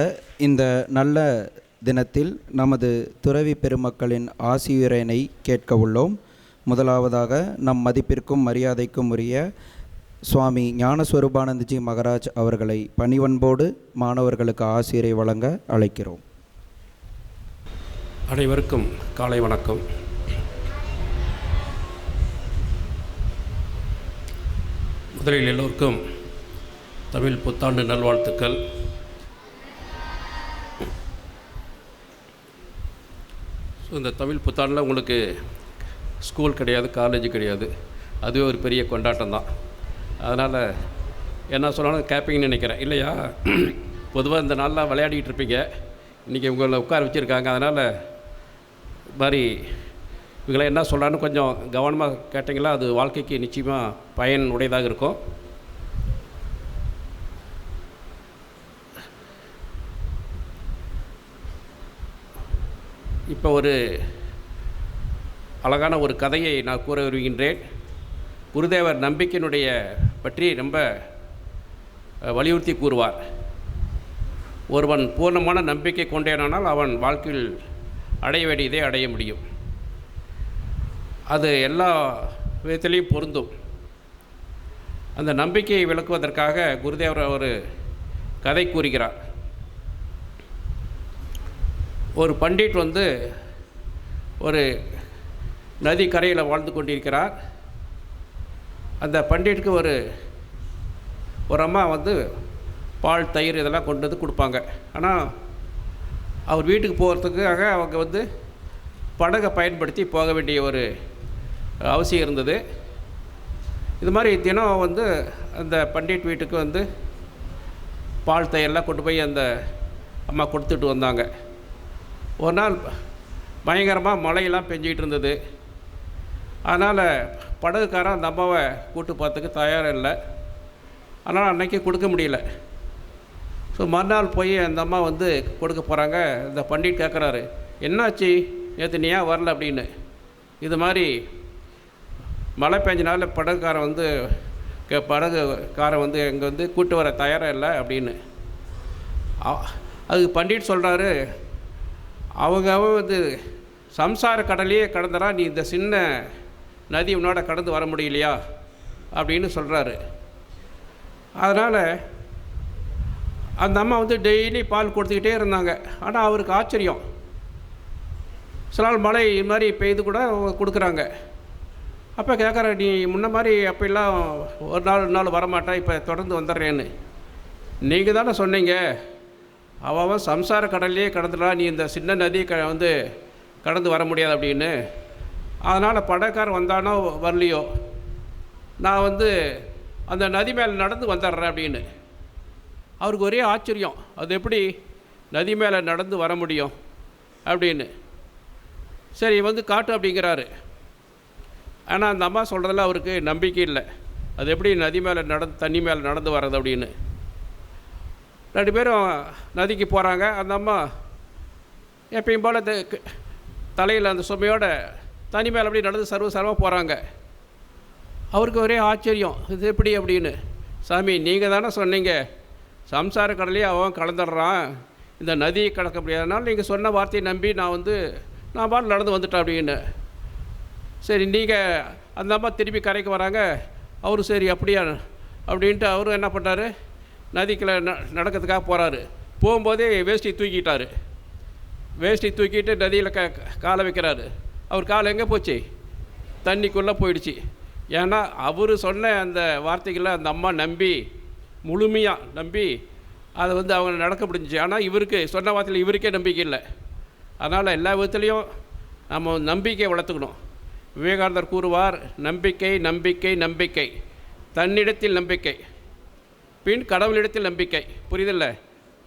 இந்த நல்ல தினத்தில் நமது துறவி பெருமக்களின் ஆசியுரையினை கேட்க உள்ளோம். முதலாவதாக நம் மதிப்பிற்கும் மரியாதைக்கும் உரிய சுவாமி ஞானஸ்வரூபானந்தஜி மகராஜ் அவர்களை பணிவன்போடு மாணவர்களுக்கு ஆசிரியரை வழங்க அழைக்கிறோம். அனைவருக்கும் காலை வணக்கம். முதலில் எல்லோருக்கும் தமிழ் புத்தாண்டு நல்வாழ்த்துக்கள். ஸோ இந்த தமிழ் புத்தாண்டில் உங்களுக்கு ஸ்கூல் கிடையாது, காலேஜ் கிடையாது, அதுவே ஒரு பெரிய கொண்டாட்டம் தான். அதனால் என்ன சொன்னாலும் கேட்பீங்கன்னு நினைக்கிறேன் இல்லையா? பொதுவாக இந்த நாளில் விளையாடிக்கிட்டு இருப்பீங்க, இன்றைக்கி உங்களை உட்கார வச்சுருக்காங்க. அதனால் மாதிரி இவங்களை என்ன சொல்கிறான்னு கொஞ்சம் கவனமாக கேட்டிங்களா அது வாழ்க்கைக்கு நிச்சயமாக பயன் உடையதாக இருக்கும். இப்போ ஒரு அழகான ஒரு கதையை நான் கூற விரும்புகின்றேன். குருதேவர் நம்பிக்கையினுடைய பற்றி ரொம்ப வலியுறுத்தி கூறுவார். ஒருவன் பூர்ணமான நம்பிக்கை கொண்டேனானால் அவன் வாழ்க்கையில் அடைய வேண்டியதை அடைய முடியும். அது எல்லா விதத்திலையும் பொருந்தும். அந்த நம்பிக்கையை விளக்குவதற்காக குருதேவர் ஒரு கதை கூறுகிறார். ஒரு பண்டிட் ஒரு நதி கரையில் வாழ்ந்து கொண்டிருக்கிறார். அந்த பண்டிட்டுக்கு ஒரு அம்மா பால், தயிர் இதெல்லாம் கொண்டு வந்து கொடுப்பாங்க. ஆனால் அவர் வீட்டுக்கு போகிறதுக்காக அவங்க படகை பயன்படுத்தி போக வேண்டிய ஒரு அவசியம் இருந்தது. இது மாதிரி தினம் அந்த பண்டிட் வீட்டுக்கு பால், தயிரெல்லாம் கொண்டு போய் அந்த அம்மா கொடுத்துட்டு வந்தாங்க. ஒரு நாள் பயங்கரமாக மழையெல்லாம் பெஞ்சிக்கிட்டு இருந்தது. அதனால் படகுக்காரன் அந்த அம்மாவை கூட்டு பார்த்துக்கு தயாராக இல்லை. அதனால் அன்றைக்கி கொடுக்க முடியல. ஸோ மறுநாள் போய் அந்த அம்மா கொடுக்க போகிறாங்க. இந்த பண்டிட் கேட்குறாரு, என்னாச்சு நேற்று நீ ஏன் வரல அப்படின்னு. இது மாதிரி மழை பெஞ்சனால படகுக்காரன் படகுக்காரன் எங்கே கூட்டு வர தயாராக இல்லை அப்படின்னு. அதுக்கு பண்டிட் சொல்கிறாரு, அவங்க சம்சார கடலையே கடந்தரா, நீ இந்த சின்ன நதி உன்னோட கடந்து வர முடியலையா அப்படின்னு சொல்கிறாரு. அதனால் அந்த அம்மா டெய்லி பால் கொடுத்துக்கிட்டே இருந்தாங்க. ஆனால் அவருக்கு ஆச்சரியம், சில நாள் மழை இது மாதிரி பெய்து கூட கொடுக்குறாங்க. அப்போ கேட்குற, நீ முன்ன மாதிரி அப்போல்லாம் ஒரு நாள் வரமாட்டேன், இப்போ தொடர்ந்து வந்துடுறேன்னு. நீங்கள் தானே சொன்னீங்க அவன் சம்சார கடல்லையே கடந்துடா, நீ இந்த சின்ன நதி கடந்து வர முடியாது அப்படின்னு. அதனால் படக்காரன் வந்தானோ வரலையோ நான் அந்த நதி மேலே நடந்து வந்துடுறேன் அப்படின்னு. அவருக்கு ஒரே ஆச்சரியம், அது எப்படி நதி மேலே நடந்து வர முடியும் அப்படின்னு. சரி காட்டு அப்படிங்கிறாரு. ஆனால் அந்த அம்மா சொல்கிறதில் அவருக்கு நம்பிக்கை இல்லை. அது எப்படி நதி மேலே தண்ணி மேலே நடந்து வர்றது அப்படின்னு. 2 பேரும் நதிக்கு போகிறாங்க. அந்த அம்மா எப்பயும் போல் தலையில் அந்த சுமையோட தண்ணி மேலே அப்படி நடந்து சர்வமாக போகிறாங்க. அவருக்கு ஒரே ஆச்சரியம், இது எப்படி அப்படின்னு. சாமி, நீங்கள் தானே சொன்னீங்க சம்சார கடலையே அவன் கலந்துடுறான், இந்த நதியை கடக்க முடியாதனால நீங்கள் சொன்ன வார்த்தையை நம்பி நான் பாட்டு நடந்து வந்துட்டேன் அப்படின்னு. சரி, நீங்கள் அந்த அம்மா திருப்பி கரைக்கு வராங்க. அவரு சரி அப்படியா அப்படின்ட்டு அவரும் என்ன பண்ணுறாரு, நதிக்குள்ளே நடக்கிறதுக்காக போகிறாரு. போகும்போதே வேஷ்டி தூக்கிட்டார். வேஷ்டி தூக்கிட்டு நதியில் காலை வைக்கிறாரு. அவர் கால் எங்கே போச்சு, தண்ணிக்குள்ளே போயிடுச்சு. ஏன்னா அவர் சொன்ன அந்த வார்த்தைகளை அந்த அம்மா நம்பி, முழுமையாக நம்பி அதை அவங்க நடக்க முடிஞ்சிச்சு. ஆனால் இவருக்கு சொன்ன வார்த்தையில் இவருக்கே நம்பிக்கை இல்லை. அதனால் எல்லா விதத்துலேயும் நம்ம நம்பிக்கையை வளர்த்துக்கணும். விவேகானந்தர் கூறுவார், நம்பிக்கை நம்பிக்கை நம்பிக்கை, தன்னிடத்தில் நம்பிக்கை, பின் கடவுளிடத்தில் நம்பிக்கை. புரியுதில்ல?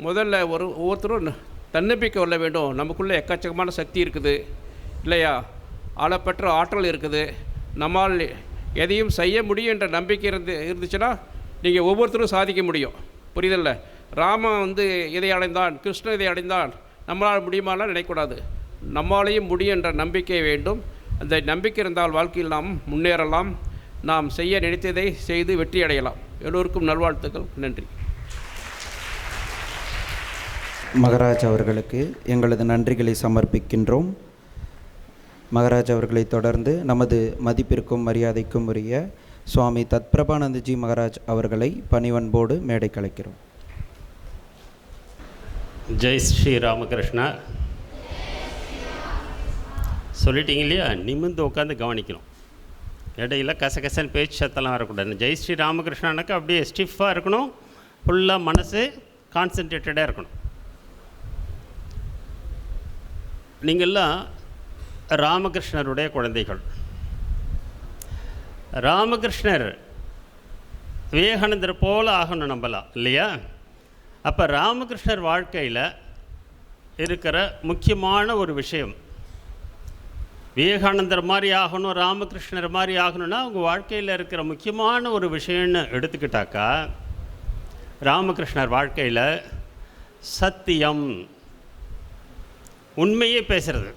முதல்ல ஒவ்வொருத்தரும் தன்னம்பிக்கை கொள்ள வேண்டும். நமக்குள்ளே எக்கச்சக்கமான சக்தி இருக்குது இல்லையா, ஆளப்பெற்ற ஆற்றல் இருக்குது, நம்மால் எதையும் செய்ய முடியும் என்ற நம்பிக்கை இருந்துச்சுன்னா நீங்கள் ஒவ்வொருத்தரும் சாதிக்க முடியும். புரியுதில்ல? ராமன் இதை அடைந்தான், கிருஷ்ணன் இதை அடைந்தான், நம்மளால் முடியுமாலாம் நினைக்கக்கூடாது. நம்மளாலேயும் முடியும் என்ற நம்பிக்கை வேண்டும். அந்த நம்பிக்கை இருந்தால் வாழ்க்கையில் நாம் முன்னேறலாம், நாம் செய்ய நினைத்ததை செய்து வெற்றி அடையலாம். எல்லோருக்கும் நல்வாழ்த்துக்கள். நன்றி. மகராஜ் அவர்களுக்கு எங்களது நன்றிகளை சமர்ப்பிக்கின்றோம். மகராஜ் அவர்களை தொடர்ந்து நமது மதிப்பிற்கும் மரியாதைக்கும் உரிய சுவாமி தத்பிரபானந்தஜி மகராஜ் அவர்களை பணிவன்போடு மேடை கலைக்கிறோம். ஜெய் ஸ்ரீ ராமகிருஷ்ணா. சொல்லிட்டீங்க இல்லையா, நிமிர்ந்து உட்காந்து கவனிக்கணும். இடையில கசகசன்னு பேச்சு சத்தெல்லாம் வரக்கூடாது. ஜெய் ஸ்ரீ ராமகிருஷ்ணானாக்கா அப்படியே ஸ்டிஃபாக இருக்கணும், ஃபுல்லாக மனசு கான்சன்ட்ரேட்டடாக இருக்கணும். நீங்கள்லாம் ராமகிருஷ்ணருடைய குழந்தைகள். ராமகிருஷ்ணர் விவேகானந்தர் போல ஆகணும் நம்பலாம் இல்லையா? அப்போ ராமகிருஷ்ணர் வாழ்க்கையில் இருக்கிற முக்கியமான ஒரு விஷயம், விவேகானந்தர் மாதிரி ஆகணும், ராமகிருஷ்ணர் மாதிரி ஆகணும்னா அவங்க வாழ்க்கையில் இருக்கிற முக்கியமான ஒரு விஷயம்னு எடுத்துக்கிட்டாக்கா, ராமகிருஷ்ணர் வாழ்க்கையில் சத்தியம், உண்மையே பேசுறது,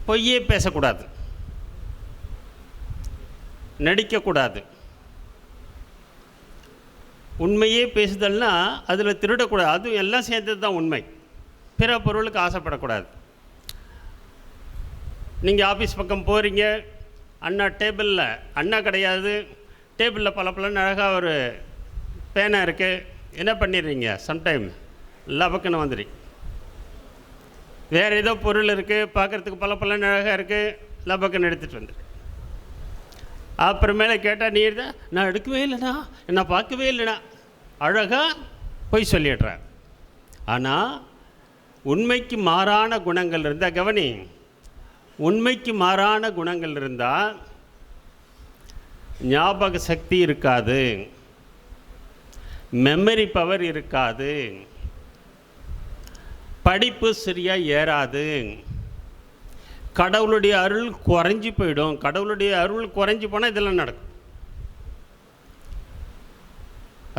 பொய்யே பேசக்கூடாது, நடிக்கக்கூடாது. உண்மையே பேசுதல்னா அதில் திருடக்கூடாது, அதுவும் எல்லாம் சேர்ந்தது தான் உண்மை. பிற பொருளுக்கு ஆசைப்படக்கூடாது. நீங்கள் ஆஃபீஸ் பக்கம் போகிறீங்க, அண்ணா டேபிளில், அண்ணா கிடையாது, டேபிளில் பல அழகாக ஒரு பேனா இருக்குது, என்ன பண்ணிடுறீங்க? சம்டைம் லபக்குன்னு வந்துடுறீங்க. வேறு ஏதோ பொருள் இருக்குது, பார்க்குறதுக்கு பல அழகாக இருக்குது, லபக்குன்னு எடுத்துகிட்டு வந்துடு. அப்புறமேலே கேட்டால் நீ தான், நான் எடுக்கவே இல்லைண்ணா, நான் பார்க்கவே இல்லைண்ணா, அழகாக பொய் சொல்லிடுறேன். ஆனால் உண்மைக்கு மாறான குணங்கள் இருந்தால், கவனி, உண்மைக்கு மாறான குணங்கள் இருந்தால் ஞாபக சக்தி இருக்காது, மெமரி பவர் இருக்காது, படிப்பு சரியாக ஏறாது, கடவுளுடைய அருள் குறைஞ்சி போயிடும். கடவுளுடைய அருள் குறைஞ்சி போனால் இதெல்லாம் நடக்கும்.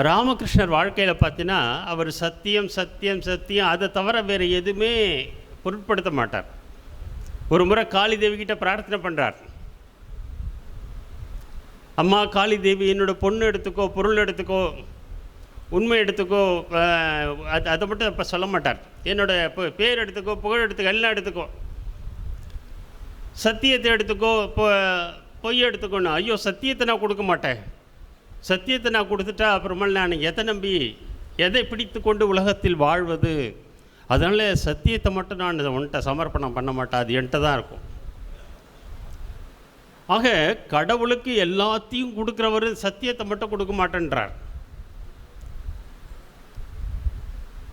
ராமகிருஷ்ணர் வாழ்க்கையில் பார்த்தீங்கன்னா அவர் சத்தியம் சத்தியம் சத்தியம், அதை தவிர வேறு எதுவுமே பொருட்படுத்த மாட்டார். ஒரு முறை காளி தேவி கிட்ட பிரார்த்தனை பண்ணுறார், அம்மா காளி தேவி, என்னோட பொண்ணு எடுத்துக்கோ, பொருள் எடுத்துக்கோ, உண்மை எடுத்துக்கோ, அதை மட்டும் இப்போ சொல்ல மாட்டார். என்னோட பேர் எடுத்துக்கோ, புகழ் எடுத்துக்கோ, எல்லாம் எடுத்துக்கோ, சத்தியத்தை எடுத்துக்கோ, பொய் எடுத்துக்கோன்னு. ஐயோ, சத்தியத்தை நான் கொடுக்க மாட்டேன், சத்தியத்தை நான் கொடுத்துட்டா அப்புறமேல் நான் எதை நம்பி எதை பிடித்து கொண்டு உலகத்தில் வாழ்வது? அதனால் சத்தியத்தை மட்டும் நான் உன்கிட்ட சமர்ப்பணம் பண்ண மாட்டேன், அது என்கிட்ட தான் இருக்கும். ஆக கடவுளுக்கு எல்லாத்தையும் கொடுக்குறவர் சத்தியத்தை மட்டும் கொடுக்க மாட்டேன்றார்.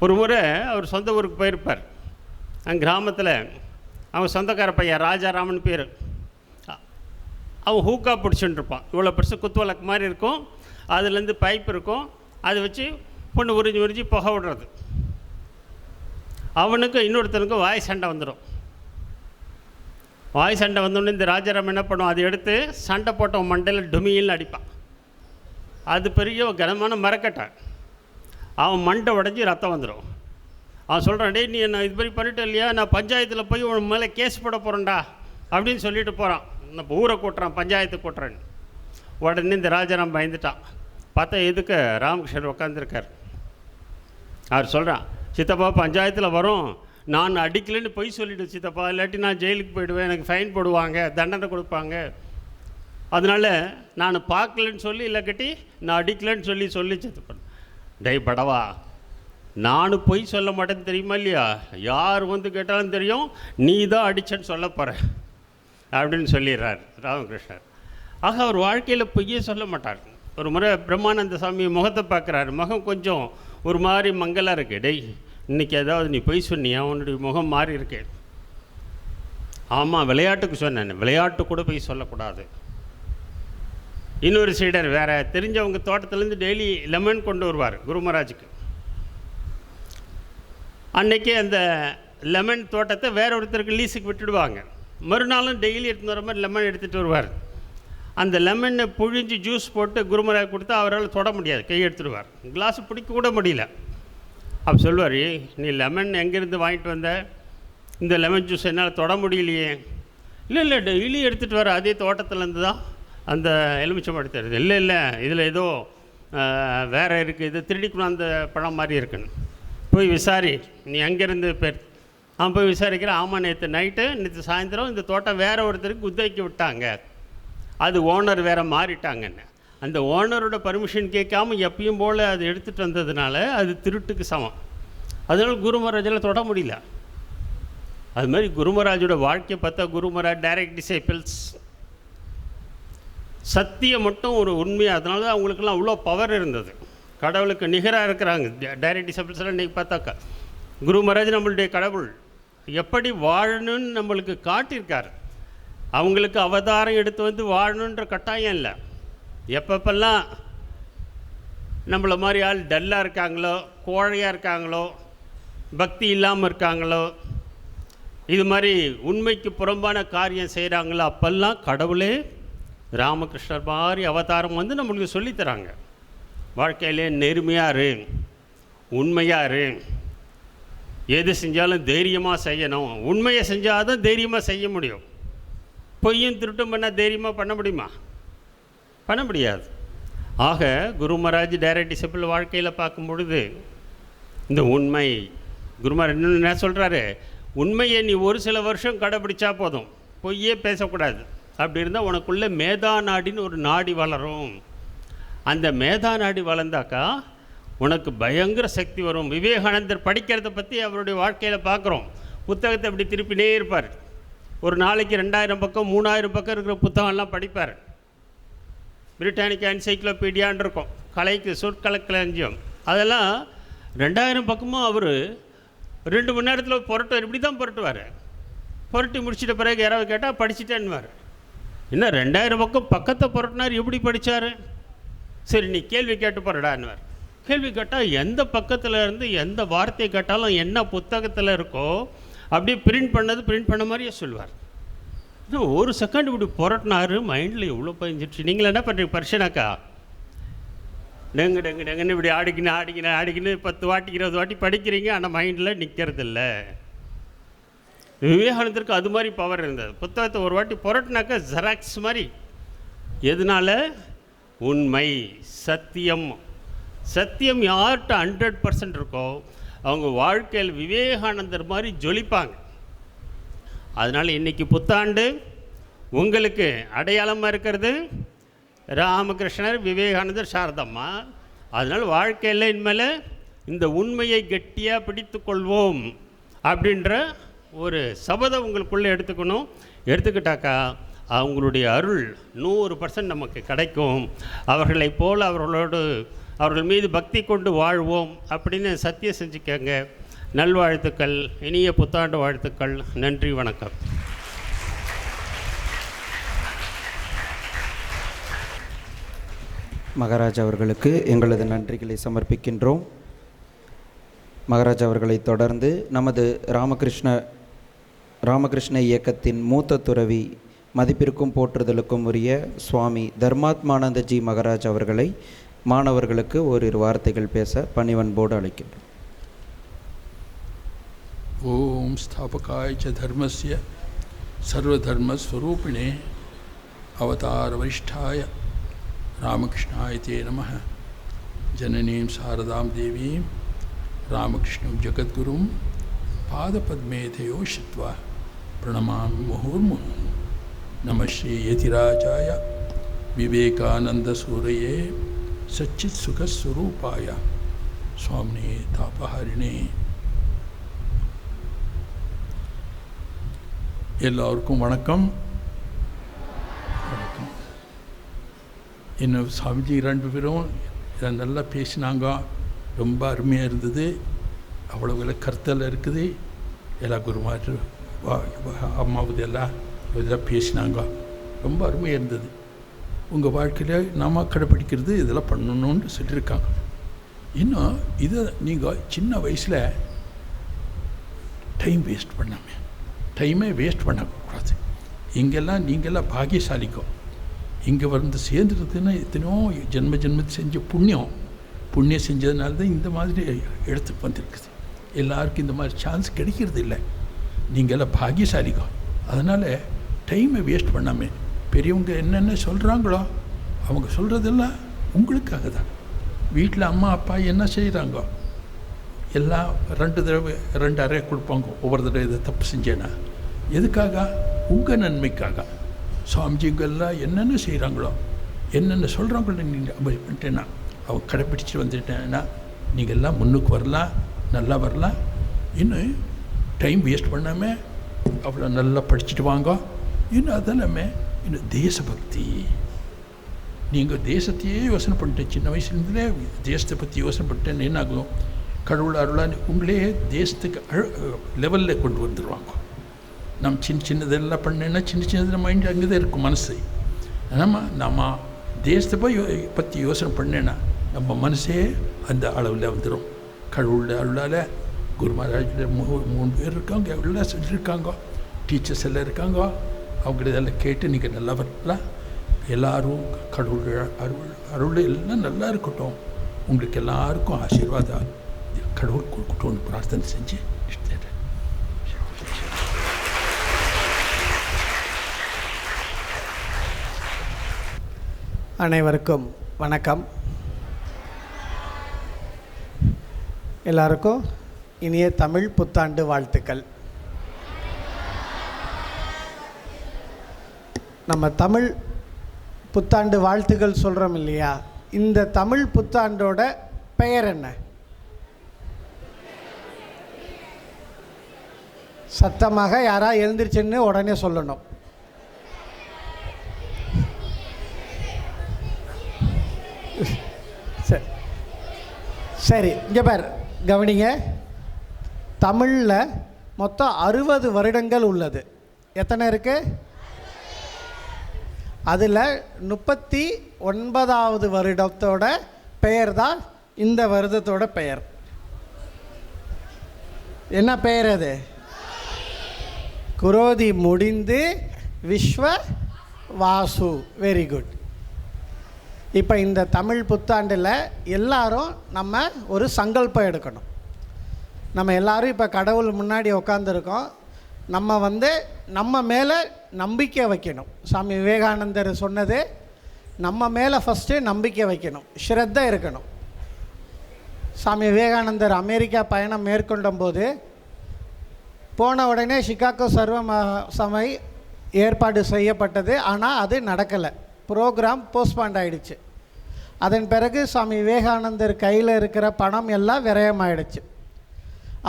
ஒரு முறை அவர் சொந்த ஊருக்கு போயிருப்பார். அங்கே கிராமத்தில் அவன் சொந்தக்கார பையன் ராஜாராமன் பேர், அவன் ஹூக்கா பிடிச்சுட்டு இருப்பான். இவ்வளோ பெருசு குத்துவலக்கு மாதிரி இருக்கும், அதுலேருந்து பைப் இருக்கும், அதை வச்சு பொண்ணு உறிஞ்சி உறிஞ்சி புகை விடுறது. அவனுக்கும் இன்னொருத்தனுக்கும் வாய் சண்டை வந்துடும். வாய் சண்டை வந்தோடனே இந்த ராஜாராம் என்ன பண்ணுவான், அதை எடுத்து சண்டை போட்டவன் மண்டையில் டுமியில்னு அடிப்பான். அது பெரிய கனமான மரக்கட்டை, அவன் மண்டை உடஞ்சி ரத்தம் வந்துடும். அவன் சொல்கிறான், டேய் நீ என்ன இது மாதிரி பண்ணிட்டேன் இல்லையா, நான் பஞ்சாயத்தில் போய் உன் மேலே கேஸ் போட போகிறேன்டா அப்படின்னு சொல்லிட்டு போகிறான். நம்ம ஊரை கூட்டுறான், பஞ்சாயத்து கூட்டுறேன்னு. உடனே இந்த ராஜாராம் பயந்துட்டான். பார்த்தா எதுக்கு ராமகிருஷ்ணர் உட்காந்துருக்கார். அவர் சொல்கிறான், சித்தப்பா பஞ்சாயத்தில் வரும், நான் அடிக்கலைன்னு பொய் சொல்லிவிடு சித்தப்பா, இல்லாட்டி நான் ஜெயிலுக்கு போயிடுவேன், எனக்கு ஃபைன் போடுவாங்க, தண்டனை கொடுப்பாங்க, அதனால் நான் பார்க்கலன்னு சொல்லி இல்லாக்கட்டி நான் அடிக்கலைன்னு சொல்லி சித்தப்பா. டேய் படவா, நானும் பொய் சொல்ல மாட்டேன்னு தெரியுமா இல்லையா, யார் வந்து கேட்டாலும் தெரியும், நீ தான் அடிச்சேன்னு சொல்ல போகிற அப்படின்னு சொல்லிடுறார் ராமகிருஷ்ணர். ஆக அவர் வாழ்க்கையில் பொய்யே சொல்ல மாட்டார். ஒரு முறை பிரம்மானந்த சாமி முகத்தை பார்க்குறாரு, முகம் கொஞ்சம் ஒரு மாதிரி மங்கலாக இருக்கு. டேய் இன்றைக்கி ஏதாவது நீ பொய் சொன்னியா, உன்னுடைய முகம் மாறி இருக்கு. ஆமாம் விளையாட்டுக்கு சொன்னேன், விளையாட்டு கூட பொய் சொல்லக்கூடாது. இன்னொரு சீடர் வேறு தெரிஞ்சவங்க தோட்டத்துலேருந்து டெய்லி லெமன் கொண்டு வருவார் குருமராஜுக்கு. அன்றைக்கி அந்த லெமன் தோட்டத்தை வேற ஒருத்தருக்கு லீஸுக்கு விட்டுடுவாங்க. மறுநாளும் டெய்லி எடுத்துகிட்டு வர மாதிரி லெமன் எடுத்துகிட்டு வருவார். அந்த லெமனை புழிஞ்சு ஜூஸ் போட்டு குருமராஜ் கொடுத்தா அவரால் தொட முடியாது, கை எடுத்துடுவார். கிளாஸ் பிடிக்க கூட முடியல. அப்போ சொல்லுவார், நீ லெமன் எங்கேருந்து வாங்கிட்டு வந்த, இந்த லெமன் ஜூஸ் என்னால் தொட முடியலையே. இல்லை டெய்லி எடுத்துகிட்டு வர அதே தோட்டத்துலேருந்து தான் அந்த எலுமிச்சம் எடுத்துறது. இல்லை இதில் ஏதோ வேறு இருக்குது, இது திருடிக்கணும் அந்த பழம் மாதிரி இருக்குன்னு. போய் விசாரி, நீ அங்கேருந்து பேர் அவன் போய் விசாரிக்கிறான். ஆமாம், நேற்று சாயந்தரம் இந்த தோட்டம் வேறு ஒருத்தருக்கு குத்தகைக்கு விட்டாங்க, அது ஓனர் வேறு மாறிட்டாங்கன்னு. அந்த ஓனரோட பர்மிஷன் கேட்காம எப்பயும் போல் அது எடுத்துகிட்டு வந்ததுனால அது திருட்டுக்கு சமம். அதனால குரு மகாராஜால் தொட முடியல. அது மாதிரி குரு மகாராஜோட வாழ்க்கையை பார்த்தா குரு மகாராஜ் டைரக்ட் டிசைபிள்ஸ், சத்தியம் மட்டும் ஒரு உண்மையாக, அதனால தான் அவங்களுக்கெல்லாம் அவ்வளோ பவர் இருந்தது, கடவுளுக்கு நிகராக இருக்கிறாங்க டைரக்ட் டிசைபிள்ஸ்லாம். இன்றைக்கி பார்த்தாக்கா குரு மகாராஜ் நம்மளுடைய கடவுள் எப்படி வாழணும்னு நம்மளுக்கு காட்டியிருக்கார். அவங்களுக்கு அவதாரம் எடுத்து வந்து வாழணுன்ற கட்டாயம் இல்லை. எப்பப்பெல்லாம் நம்மளை மாதிரி ஆள் டல்லாக இருக்காங்களோ, கோழையாக இருக்காங்களோ, பக்தி இல்லாமல் இருக்காங்களோ, இது மாதிரி உண்மைக்கு புறம்பான காரியம் செய்கிறாங்களோ, அப்போல்லாம் கடவுளே ராமகிருஷ்ணர் மாதிரி அவதாரம் வந்து நம்மளுக்கு சொல்லித்தராங்க. வாழ்க்கையிலே நேர்மையாக இரு, உண்மையாக இரு, எது செஞ்சாலும் தைரியமாக செய்யணும். உண்மையை செஞ்சால் தான் தைரியமாக செய்ய முடியும். பொய்யும் திருட்டும் பண்ணால் தைரியமாக பண்ண முடியுமா? பண்ண முடியாது. ஆக குரு மகாராஜ் டைரக்ட் டிசிபிள் வாழ்க்கையில் பார்க்கும் பொழுது இந்த உண்மை, குரு மகாராஜ் என்ன சொல்கிறாரு, உண்மையை நீ ஒரு சில வருஷம் கடைப்பிடிச்சா போதும், பொய்யே பேசக்கூடாது. அப்படி இருந்தால் உனக்குள்ளே மேதா நாடின்னு ஒரு நாடி வளரும். அந்த மேதா நாடி வளர்ந்தாக்கா உனக்கு பயங்கர சக்தி வரும். விவேகானந்தர் படிக்கிறத பற்றி அவருடைய வாழ்க்கையில் பார்க்குறோம். புத்தகத்தை அப்படி திருப்பினே இருப்பார். ஒரு நாளைக்கு 2000 பக்கம் 3000 பக்கம் இருக்கிற புத்தகம்லாம் படிப்பார். பிரிட்டானிக் என்சைக்ளோபீடியான்னு இருக்கும், கலைக்கு சொற்களஞ்சியம். அதெல்லாம் 2000 பக்கமும் அவர் 2 மணி நேரத்தில் புரட்டுவார். இப்படி தான் புரட்டுவார். புரட்டி முடிச்சிட்ட பிறகு யாராவது கேட்டால் படிச்சுட்டேன்னுவார். இன்னும் 2000 பக்கம் பக்கத்தை புரட்டினார், எப்படி படித்தார்? சரி, நீ கேள்வி கேட்டு போறடான்னுவார். கேள்வி கேட்டால் எந்த பக்கத்தில் இருந்து எந்த வார்த்தையை கேட்டாலும் என்ன புத்தகத்தில் இருக்கோ அப்படியே பிரிண்ட் பண்ண மாதிரியே சொல்லுவார். இன்னும் ஒரு செகண்ட் இப்படி புரட்டினார், மைண்டில் எவ்வளோ பதிஞ்சிடுச்சு. நீங்கள் என்ன பண்ணுறீங்க? பர்ஷனாக்கா டெங்குன்னு இப்படி ஆடிக்கின்னு 10 வாட்டி 20 வாட்டி படிக்கிறீங்க, ஆனால் மைண்டில் நிற்கிறதில்ல. விவேகானந்தருக்கு அது மாதிரி பவர் இருந்தது. புத்தகத்தை ஒரு வாட்டி புரட்டினாக்கா ஜெராக்ஸ் மாதிரி. எதனால? உண்மை, சத்தியம். சத்தியம் யார்கிட்ட 100% இருக்கோ அவங்க வாழ்க்கையில் விவேகானந்தர் மாதிரி ஜொலிப்பாங்க. அதனால் இன்றைக்கி புத்தாண்டு உங்களுக்கு அடையாளமாக இருக்கிறது ராமகிருஷ்ணர், விவேகானந்தர், சாரதம்மா. அதனால் வாழ்க்கையில் இனிமேல் இந்த உண்மையை கெட்டியாக பிடித்து கொள்வோம் அப்படின்ற ஒரு சபதம் உங்களுக்குள்ளே எடுத்துக்கணும். எடுத்துக்கிட்டாக்கா அவங்களுடைய அருள் 100% நமக்கு கிடைக்கும். அவர்களைப் போல் அவர்கள் மீது பக்தி கொண்டு வாழ்வோம் அப்படின்னு சத்தியம் செஞ்சுக்கங்க. நல்வாழ்த்துக்கள், இனிய புத்தாண்டு வாழ்த்துக்கள். நன்றி, வணக்கம். மகாராஜ் அவர்களுக்கு எங்களது நன்றிகளை சமர்ப்பிக்கின்றோம். மகாராஜ் அவர்களை தொடர்ந்து நமது ராமகிருஷ்ண இயக்கத்தின் மூத்த துறவி, மதிப்பிற்கும் போற்றுதலுக்கும் உரிய சுவாமி தர்மாத்மானந்தஜி மகாராஜ் அவர்களை மாணவர்களுக்கு ஓரிரு வார்த்தைகள் பேச பணிவன்போடு அழைக்கின்றோம். ஓம் ஸ்தாபகாய ச தர்மஸ்ய சர்வதர்மஸ்வரூபிணே அவதார வரிஷ்டாய ராமகிருஷ்ணாய தே நமः. ஜனனீம் சாரதாம் தேவீம் ராமகிருஷ்ணம் ஜகத்குரும் பாதபத்மே தயோஷித்வா பிரணமாமி முहुर्मुहुः. நம ஸ்ரீ யதிராஜாய விவேகானந்தசூரயே சச்சித் சுகஸ்வரூபாய சுவாமினே தாபஹரிணே. எல்லோருக்கும் வணக்கம். வணக்கம். இன்னும் சாமிஜி 2 பேரும் இதை நல்லா பேசினாங்க. ரொம்ப அருமையாக இருந்தது. அவ்வளோ கருத்தல் இருக்குது. எல்லா குருமார் அம்மாவது எல்லாம் இதெல்லாம் பேசினாங்க. ரொம்ப அருமையாக இருந்தது. உங்கள் வாழ்க்கையில் நாம் கடைப்பிடிக்கிறது இதெல்லாம் பண்ணணுன்னு சொல்லியிருக்காங்க. இன்னும் இதை நீங்கள் சின்ன வயசில் டைம் வேஸ்ட் பண்ணாமல், டைமே வேஸ்ட் பண்ணக்கூடாது. இங்கெல்லாம் நீங்கள்லாம் பாகியசாலிக்கும். இங்கே வந்து சேர்ந்துருதுன்னா எத்தனையோ ஜென்மத்தை செஞ்ச புண்ணியம் செஞ்சதுனால தான் இந்த மாதிரி எடுத்து வந்திருக்குது. எல்லாருக்கும் இந்த மாதிரி சான்ஸ் கிடைக்கிறது இல்லை. நீங்கள்லாம் பாகியசாலிக்கும். அதனால் டைமை வேஸ்ட் பண்ணாமல் பெரியவங்க என்னென்ன சொல்கிறாங்களோ அவங்க சொல்கிறதெல்லாம் உங்களுக்காக தான். வீட்டில் அம்மா அப்பா என்ன செய்கிறாங்க, எல்லாம் 2 தடவை 2 அறை கொடுப்பாங்க. ஒவ்வொரு தடவை இதை தப்பு செஞ்சேன்னா எதுக்காக? உங்கள் நன்மைக்காக. சுவாமிஜிங்கெல்லாம் என்னென்ன செய்கிறாங்களோ, என்னென்ன சொல்கிறாங்களோ நீங்கள் அப்படி பண்ணிட்டேன்னா, அவங்க கடைப்பிடிச்சி வந்துட்டேன்னா நீங்கள் எல்லாம் முன்னுக்கு வரலாம், நல்லா வரலாம். இன்னும் டைம் வேஸ்ட் பண்ணாமல் அவ்வளோ நல்லா படிச்சுட்டு வாங்க. இன்னும் அதெல்லாமே இன்னும் தேசபக்தி. நீங்கள் தேசத்தையே யோசனை பண்ணிட்டேன், சின்ன வயசுலேருந்தே தேசத்தை பற்றி யோசனை பண்ணிட்டேன்னு என்ன ஆகும், கடவுள் அருளான்னு உங்களே தேசத்துக்கு லெவலில் கொண்டு வந்துடுவாங்க. நம்ம சின்னதெல்லாம் பண்ணேன்னா சின்னது மைண்ட் அங்கே தான் இருக்கும் மனசு. நம்ம தேசத்தை பற்றி யோசனை பண்ணேன்னா நம்ம மனசே அந்த அளவில் வந்துடும். கடவுளோட அருளால் குரு மகாராஜில் 3 பேர் இருக்காங்க, எல்லாம் சொல்லியிருக்காங்க, டீச்சர்ஸ் எல்லாம் இருக்காங்க. அவங்க இதெல்லாம் கேட்டு நீங்கள் நல்லா வரலாம். எல்லோரும் கடவுள் அருள் எல்லாம் நல்லா இருக்கட்டும். உங்களுக்கு எல்லாருக்கும் ஆசீர்வாதம் கடவுள் கொடுக்கட்டும்னு பிரார்த்தனை செஞ்சு இஷ்டம். அனைவருக்கும் வணக்கம். எல்லாருக்கும் இனிய தமிழ் புத்தாண்டு வாழ்த்துக்கள். நம்ம தமிழ் புத்தாண்டு வாழ்த்துக்கள் சொல்கிறோம் இல்லையா, இந்த தமிழ் புத்தாண்டோட பெயர் என்ன? சத்தமாக யாரா எழுந்திருச்சுன்னு உடனே சொல்லணும். சரி, இங்கே பார், கவனிங்க. தமிழில் மொத்தம் 60 வருடங்கள் உள்ளது. எத்தனை இருக்குது? அதில் 39வது வருடத்தோட பெயர் தான் இந்த வருடத்தோட பெயர். என்ன பெயர் அது? குரோதி முடிந்து விஸ்வ வாசு. Very good. இப்போ இந்த தமிழ் புத்தாண்டில் எல்லாரும் நம்ம ஒரு சங்கல்பம் எடுக்கணும். நம்ம எல்லோரும் இப்போ கடவுள் முன்னாடி உட்காந்துருக்கோம். நம்ம மேலே நம்பிக்கை வைக்கணும். சாமி விவேகானந்தர் சொன்னது, நம்ம மேலே ஃபஸ்ட்டு நம்பிக்கை வைக்கணும், ஸ்ரத்தை இருக்கணும். சாமி விவேகானந்தர் அமெரிக்கா பயணம் மேற்கொண்ட போது போன உடனே சிகாகோ சர்வ சபை ஏற்பாடு செய்யப்பட்டது. ஆனால் அது நடக்கலை. ப்ரோக்ராம் போஸ்ட்பாண்ட் ஆகிடுச்சு. அதன் பிறகு சாமி விவேகானந்தர் கையில் இருக்கிற பணம் எல்லாம் விரயமாயிடுச்சு.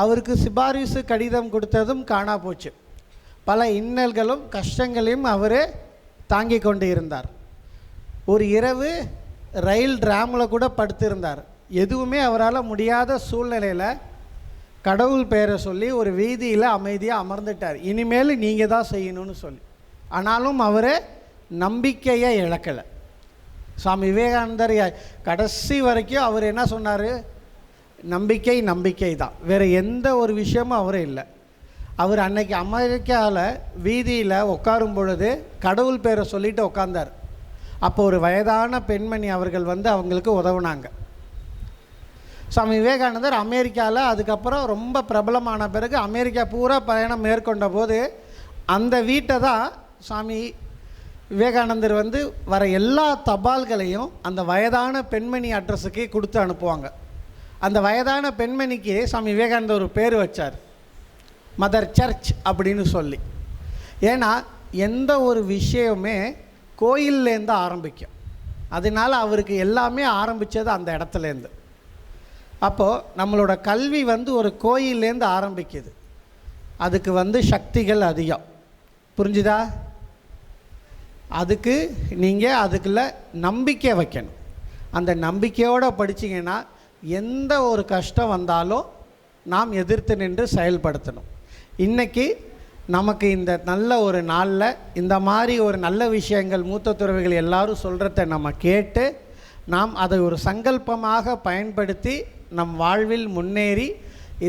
அவருக்கு சிபாரிசு கடிதம் கொடுத்ததும் காணா போச்சு. பல இன்னல்களும் கஷ்டங்களையும் அவர் தாங்கி கொண்டு இருந்தார். ஒரு இரவு ரயில் டிராமில் கூட படுத்திருந்தார். எதுவுமே அவரால் முடியாத சூழ்நிலையில் கடவுள் பெயரை சொல்லி ஒரு வீதியில் அமைதியாக அமர்ந்துட்டார். இனிமேல் நீங்கள் தான் செய்யணும்னு சொல்லி. ஆனாலும் அவர் நம்பிக்கையை இழக்கலை. சுவாமி விவேகானந்தர் கடைசி வரைக்கும் அவர் என்ன சொன்னார்? நம்பிக்கை நம்பிக்கை தான், வேறு எந்த ஒரு விஷயமும் அவர் இல்லை. அவர் அன்னைக்கு அமெரிக்காவில் வீதியில் உட்காரும் பொழுது கடவுள் பேரை சொல்லிட்டு உட்கார்ந்தார். அப்போ ஒரு வயதான பெண்மணி அவர்கள் அவங்களுக்கு உதவுனாங்க. சுவாமி விவேகானந்தர் அமெரிக்காவில் அதுக்கப்புறம் ரொம்ப பிரபலமான பிறகு அமெரிக்கா பூரா பயணம் மேற்கொண்ட போது அந்த வீட்டை தான் சுவாமி விவேகானந்தர் வர எல்லா தபால்களையும் அந்த வயதான பெண்மணி அட்ரஸுக்கு கொடுத்து அனுப்புவாங்க. அந்த வயதான பெண்மணிக்கு சுவாமி விவேகானந்தர் ஒரு பேர் வச்சார், மதர் சர்ச் அப்படின்னு சொல்லி. ஏன்னா எந்த ஒரு விஷயமே கோயில்லேருந்து ஆரம்பிக்கும். அதனால் அவருக்கு எல்லாமே ஆரம்பித்தது அந்த இடத்துலேருந்து. அப்போது நம்மளோட கல்வி ஒரு கோயில்லேருந்து ஆரம்பிக்குது. அதுக்கு சக்திகள் அதிகம். புரிஞ்சுதா? அதுக்கு நீங்கள் அதுக்குள்ள நம்பிக்கை வைக்கணும். அந்த நம்பிக்கையோடு படிச்சிங்கன்னா எந்த ஒரு கஷ்டம் வந்தாலும் நாம் எதிர்த்து நின்று செயல்படுத்தணும். இன்றைக்கி நமக்கு இந்த நல்ல ஒரு நாளில் இந்த மாதிரி ஒரு நல்ல விஷயங்கள் மூத்த துறவிகள் எல்லாரும் சொல்கிறத நம்ம கேட்டு நாம் அதை ஒரு சங்கல்பமாக பயன்படுத்தி நம் வாழ்வில் முன்னேறி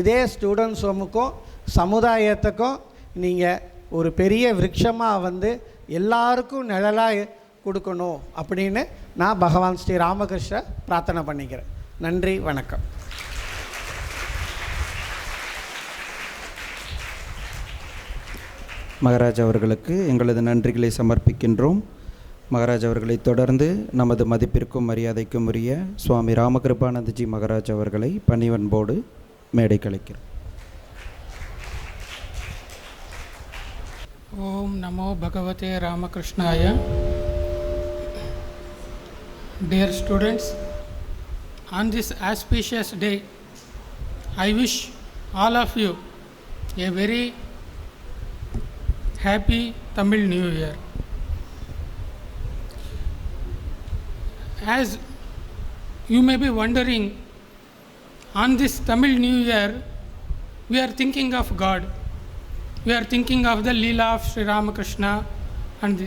இதே ஸ்டூடெண்ட்ஸ் ஹோமுக்கும் சமுதாயத்துக்கும் நீங்கள் ஒரு பெரிய விருட்சமாக எல்லாருக்கும் நிழலாக கொடுக்கணும் அப்படின்னு நான் பகவான் ஸ்ரீ ராமகிருஷ்ண பிரார்த்தனை பண்ணிக்கிறேன். நன்றி, வணக்கம். மகாராஜ் அவர்களுக்கு எங்களது நன்றிகளை சமர்ப்பிக்கின்றோம். மகாராஜ் அவர்களை தொடர்ந்து நமது மதிப்பிற்கும் மரியாதைக்கும் உரிய சுவாமி ராமகிருபானந்தஜி மகாராஜ் அவர்களை பணிவன்போடு மேடை கலைக்கிறோம். ஓம் நமோ பகவதே ராமகிருஷ்ணாய. Dear students, on this auspicious day, I wish all of you a very happy Tamil New Year. As you may be wondering, on this Tamil New Year, we are thinking of God. We are thinking of the Leela of Sri Ramakrishna. And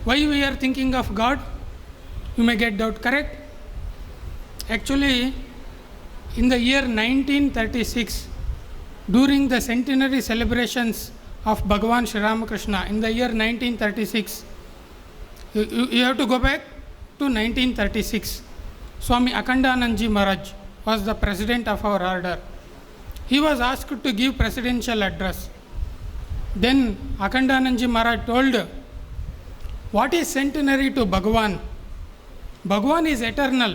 why we are thinking of God? You may get doubt, correct? Actually, in the year 1936, during the centenary celebrations of Bhagavan Sri Ramakrishna, in the year 1936, you have to go back to 1936. Swami Akhandanandji Maharaj was the president of our order. He was asked to give presidential address. Then Akhandanandji Maharaj told, what is centenary to Bhagavan? Bhagavan is eternal.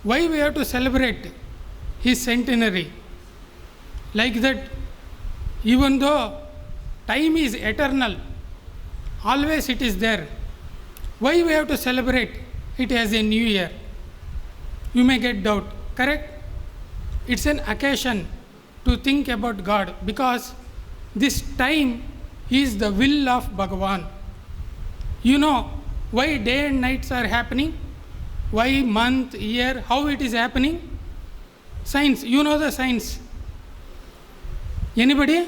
Why we have to celebrate his centenary? Like that, even though time is eternal, always it is there. Why we have to celebrate it as a new year? You may get doubt, correct? It's an occasion to think about God, because this time is the will of Bhagavan. You know why day and nights are happening? Why month, year, how it is happening? Science, you know the science. Anybody?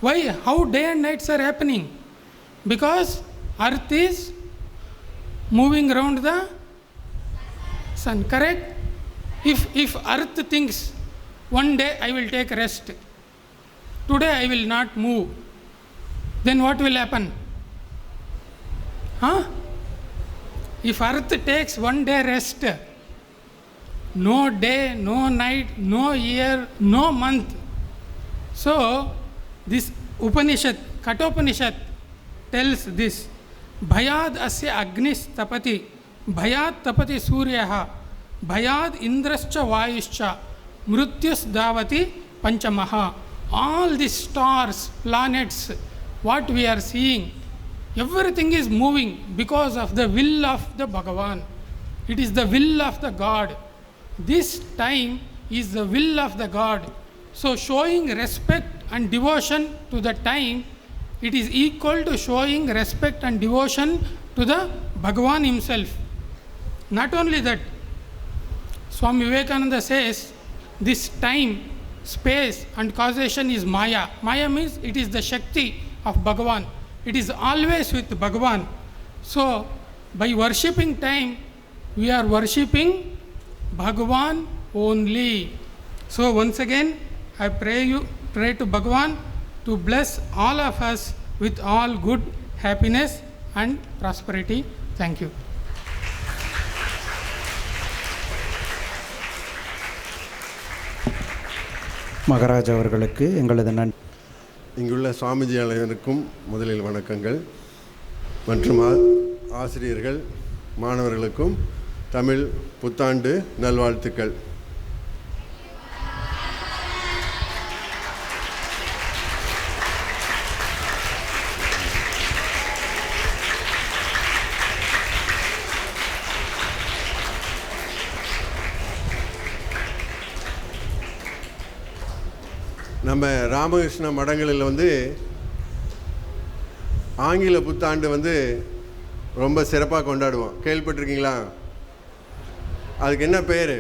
Why, how day and nights are happening? Because earth is moving around the sun, correct? If earth thinks, one day I will take rest, today I will not move, then what will happen? If earth takes one day rest, no day, no night, no year, no month. So this Upanishad, Kathopanishad tells this, Bhayad asya agnis tapati, Bhayad tapati suryaha, Bhayad indrascha vayuscha, Mrutyus davati panchamaha. All these stars, planets, what we are seeing, everything is moving because of the will of the Bhagavan. It is the will of the God. This time is the will of the God. So showing respect and devotion to the time, it is equal to showing respect and devotion to the Bhagavan himself. Not only that, Swami Vivekananda says, this time, space and causation is Maya. Maya means it is the Shakti of Bhagavan. It is always with Bhagavan. So by worshipping time, we are worshipping Bhagavan only. So once again, I pray to Bhagavan to bless all of us with all good happiness and prosperity. Thank you. Maharaj அவர்களுக்கு எங்களது நன்றி. இங்குள்ள சுவாமிஜி அனைவருக்கும் முதலில் வணக்கங்கள் மற்றும் ஆசிரியர்கள் மாணவர்களுக்கும் தமிழ் புத்தாண்டு நல்வாழ்த்துக்கள். நம்ம ராமகிருஷ்ண மடங்களில் ஆங்கில புத்தாண்டு ரொம்ப சிறப்பாக கொண்டாடுவோம். கேள்விப்பட்டிருக்கீங்களா? அதுக்கு என்ன பேர்?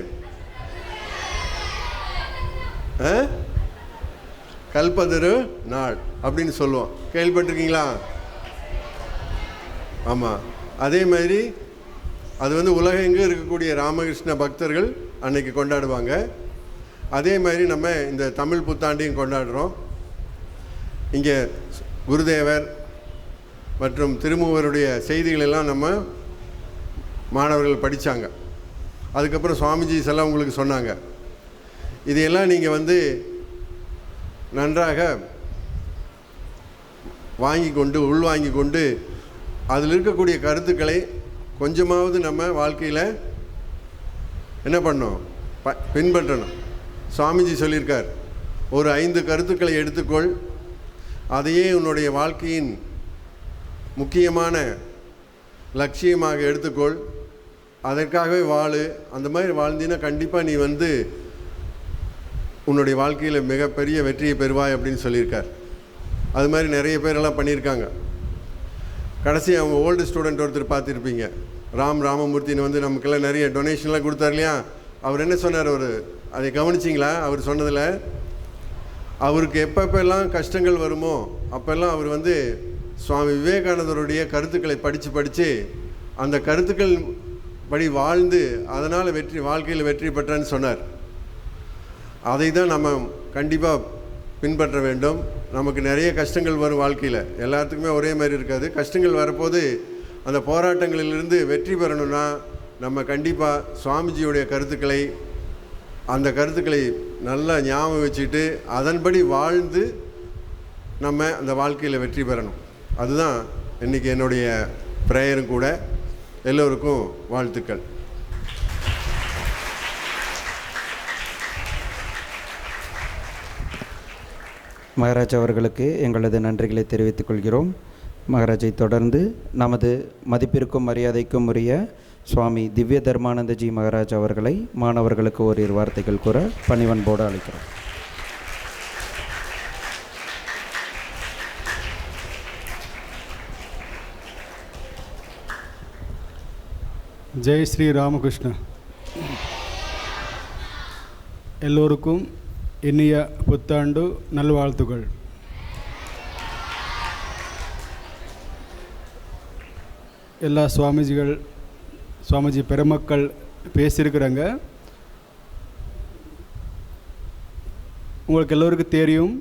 கல்பதரு நாள் அப்படின்னு சொல்லுவோம். கேள்விப்பட்டிருக்கீங்களா? ஆமாம். அதே மாதிரி அது உலகெங்கும் இருக்கக்கூடிய ராமகிருஷ்ண பக்தர்கள் அன்னைக்கு கொண்டாடுவாங்க. அதே மாதிரி நம்ம இந்த தமிழ் புத்தாண்டையும் கொண்டாடுறோம். இங்கே குருதேவர் மற்றும் திருமூவருடைய செய்திகளெல்லாம் நம்ம மாணவர்கள் படித்தாங்க. அதுக்கப்புறம் சுவாமிஜிஸ் எல்லாம் உங்களுக்கு சொன்னாங்க. இதையெல்லாம் நீங்கள் நன்றாக வாங்கி கொண்டு உள்வாங்கி கொண்டு அதில் இருக்கக்கூடிய கருத்துக்களை கொஞ்சமாவது நம்ம வாழ்க்கையில் என்ன பண்ணணும், பின்பற்றணும். சுவாமிஜி சொல்லியிருக்கார், ஒரு 5 கருத்துக்களை எடுத்துக்கொள், அதையே உன்னுடைய வாழ்க்கையின் முக்கியமான லட்சியமாக எடுத்துக்கொள், அதற்காகவே வாழு. அந்த மாதிரி வாழ்ந்தீன்னா கண்டிப்பாக நீ உன்னுடைய வாழ்க்கையில் மிகப்பெரிய வெற்றியை பெறுவாய் அப்படின்னு சொல்லியிருக்கார். அது மாதிரி நிறைய பேரெல்லாம் பண்ணியிருக்காங்க. கடைசி அவங்க ஓல்டு ஸ்டூடெண்ட் ஒருத்தர் பார்த்துருப்பீங்க, ராமமூர்த்தின்னு நமக்கெல்லாம் நிறைய டொனேஷன்லாம் கொடுத்தார் இல்லையா. அவர் என்ன சொன்னார், அதை கவனிச்சிங்களா? அவர் சொன்னதில் அவருக்கு எப்பப்பெல்லாம் கஷ்டங்கள் வருமோ அப்போல்லாம் அவர் சுவாமி விவேகானந்தருடைய கருத்துக்களை படித்து அந்த கருத்துக்கள் படி வாழ்ந்து அதனால் வாழ்க்கையில் வெற்றி பெற்றான்னு சொன்னார். அதை தான் நம்ம கண்டிப்பாக பின்பற்ற வேண்டும். நமக்கு நிறைய கஷ்டங்கள் வரும் வாழ்க்கையில், எல்லாத்துக்குமே ஒரே மாதிரி இருக்காது. கஷ்டங்கள் வரப்போது அந்த போராட்டங்களிலிருந்து வெற்றி பெறணும்னா நம்ம கண்டிப்பாக சுவாமிஜியுடைய அந்த கருத்துக்களை நல்லா ஞாபகம் வச்சுட்டு அதன்படி வாழ்ந்து நம்ம அந்த வாழ்க்கையில் வெற்றி பெறணும். அதுதான் இன்றைக்கி என்னுடைய ப்ரேயரும் கூட. எல்லோருக்கும் வாழ்த்துக்கள். மகாராஜ் அவர்களுக்கு எங்களது நன்றிகளை தெரிவித்துக் கொள்கிறோம். மகாராஜை தொடர்ந்து நமது மதிப்பிற்கும் மரியாதைக்கும் உரிய சுவாமி திவ்ய தர்மானந்தஜி மகாராஜ் அவர்களை மாணவர்களுக்கு ஓரிரு வார்த்தைகள் கூற பணிவன்போடு அழைக்கிறோம். ஜெய் ஸ்ரீ ராமகிருஷ்ணா. எல்லோருக்கும் இனிய புத்தாண்டு நல்வாழ்த்துக்கள். எல்லா சுவாமிஜி பெருமக்கள் பேசியிருக்கிறாங்க. உங்களுக்கு எல்லோருக்கும் தெரியும்,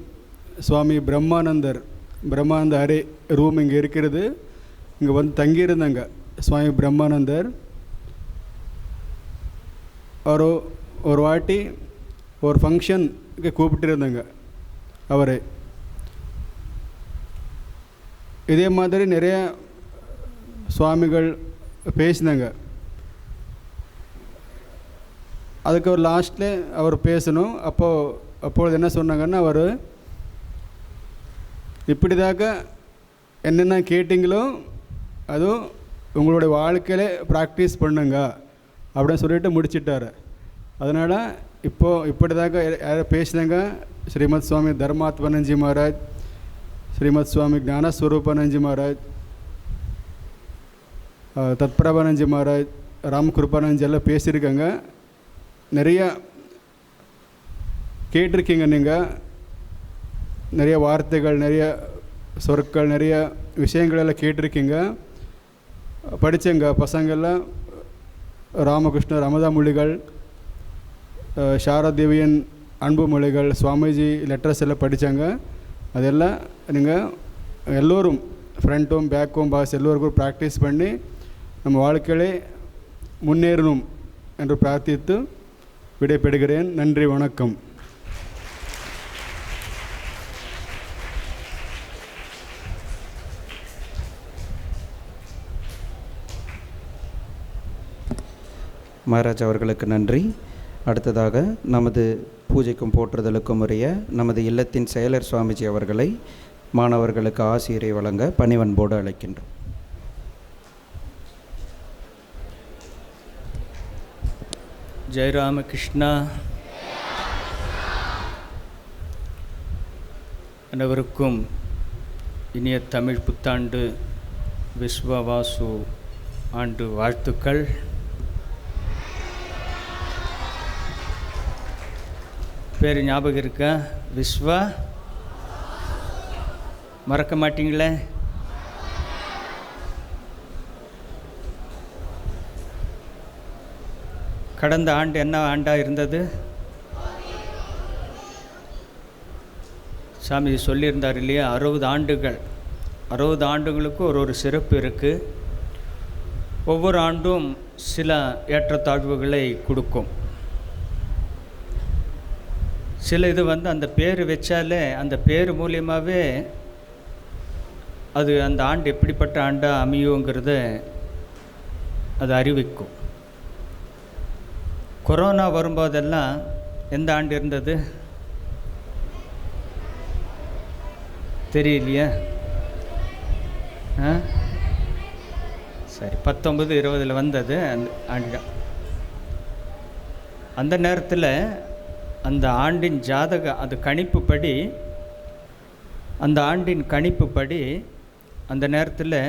சுவாமி பிரம்மானந்த அறை ரூம் இங்கே இருக்கிறது. இங்கே தங்கியிருந்தாங்க சுவாமி பிரம்மானந்தர். ஒரு வாட்டி ஒரு ஃபங்க்ஷனுக்கு கூப்பிட்டுருந்தாங்க அவரை. இதே மாதிரி நிறைய சுவாமிகள் பேசினாங்க. அதுக்கு ஒரு லாஸ்ட்டில் அவர் பேசணும். அப்பொழுது என்ன சொன்னாங்கன்னா, அவர் இப்படிதாக என்னென்ன கேட்டிங்களோ அதுவும் உங்களுடைய வாழ்க்கையில ப்ராக்டிஸ் பண்ணுங்க அப்படின்னு சொல்லிட்டு முடிச்சிட்டார். அதனால் இப்படிதாக யாரும் பேசினாங்க, ஸ்ரீமத் சுவாமி தர்மாத்மானந்த்ஜி மகாராஜ், ஸ்ரீமத் சுவாமி ஞானஸ்வரூபானந்த்ஜி மகாராஜ், தத்பிரபானந்த்ஜி மகாராஜ், ராமகிருபானந்த்ஜி எல்லாம் பேசியிருக்காங்க. நிறைய கேட்டிருக்கீங்க நீங்கள். நிறைய வார்த்தைகள், நிறைய சொற்கள், நிறைய விஷயங்களெல்லாம் கேட்டிருக்கீங்க, படித்தங்க. பசங்கள்லாம் ராமகிருஷ்ணர் அமுதா மொழிகள், சாரதேவியன் அன்பு மொழிகள், சுவாமிஜி லெட்டர்ஸ் எல்லாம் படித்தாங்க. அதெல்லாம் நீங்கள் எல்லோரும் ஃப்ரண்ட்டும் பேக்கும் பாஸ் எல்லோருக்கும் ப்ராக்டிஸ் பண்ணி நம்ம வாழ்க்கையிலே முன்னேறணும் என்று பிரார்த்தித்து விடைபெறுகிறேன். நன்றி, வணக்கம். மகாராஜ் அவர்களுக்கு நன்றி. அடுத்ததாக நமது பூஜைக்கும் போற்றுதலுக்கும் உரிய நமது இல்லத்தின் செயலர் சுவாமிஜி அவர்களை மாணவர்களுக்கு ஆசிரியரை வழங்க பணிவன்போடு அழைக்கின்றோம். ஜெய் ராமகிருஷ்ணா. அனைவருக்கும் இனிய தமிழ் புத்தாண்டு விஸ்வவாசு ஆண்டு வாழ்த்துக்கள். பேர் ஞாபகம் இருக்கா? விஸ்வா, மறக்க மாட்டீங்களே? கடந்த ஆண்டு என்ன ஆண்டாக இருந்தது? சாமி சொல்லியிருந்தார் இல்லையா, 60 ஆண்டுகள். 60 ஆண்டுகளுக்கு ஒரு சிறப்பு இருக்குது. ஒவ்வொரு ஆண்டும் சில ஏற்றத்தாழ்வுகளை கொடுக்கும். சில இது அந்த பேர் வச்சாலே அந்த பேர் மூலியமாகவே அது அந்த ஆண்டு எப்படிப்பட்ட ஆண்டாக அமையுங்கிறத அது அறிவிக்கும். கொரோனா வரும்போதெல்லாம் எந்த ஆண்டு இருந்தது தெரியலையா? சரி, 1920 வந்தது அந்த ஆண்டு. அந்த நேரத்தில் அந்த ஆண்டின் அது கணிப்புப்படி, அந்த ஆண்டின் கணிப்புப்படி அந்த நேரத்தில்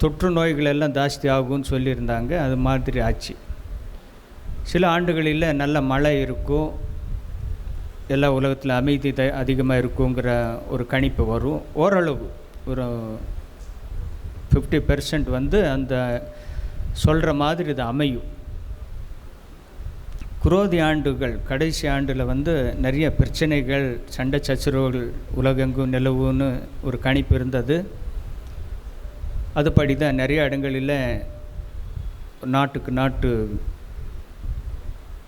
தொற்று நோய்கள் எல்லாம் ஜாஸ்தி ஆகும்னு சொல்லியிருந்தாங்க. அது மாதிரி ஆச்சு. சில ஆண்டுகளில் நல்ல மழை இருக்கும், எல்லா உலகத்தில் அமைதி அதிகமாக இருக்குங்கிற ஒரு கணிப்பு வரும். ஓரளவு ஒரு 50% வந்து அந்த சொல்கிற மாதிரி இது அமையும். குரோதி ஆண்டுகள் கடைசி ஆண்டில் வந்து நிறைய பிரச்சனைகள், சண்டை சச்சரவுகள் உலகெங்கும் நிலவுன்னு ஒரு கணிப்பு இருந்தது. அதுபடி தான் நிறைய இடங்களில் நாட்டுக்கு நாட்டு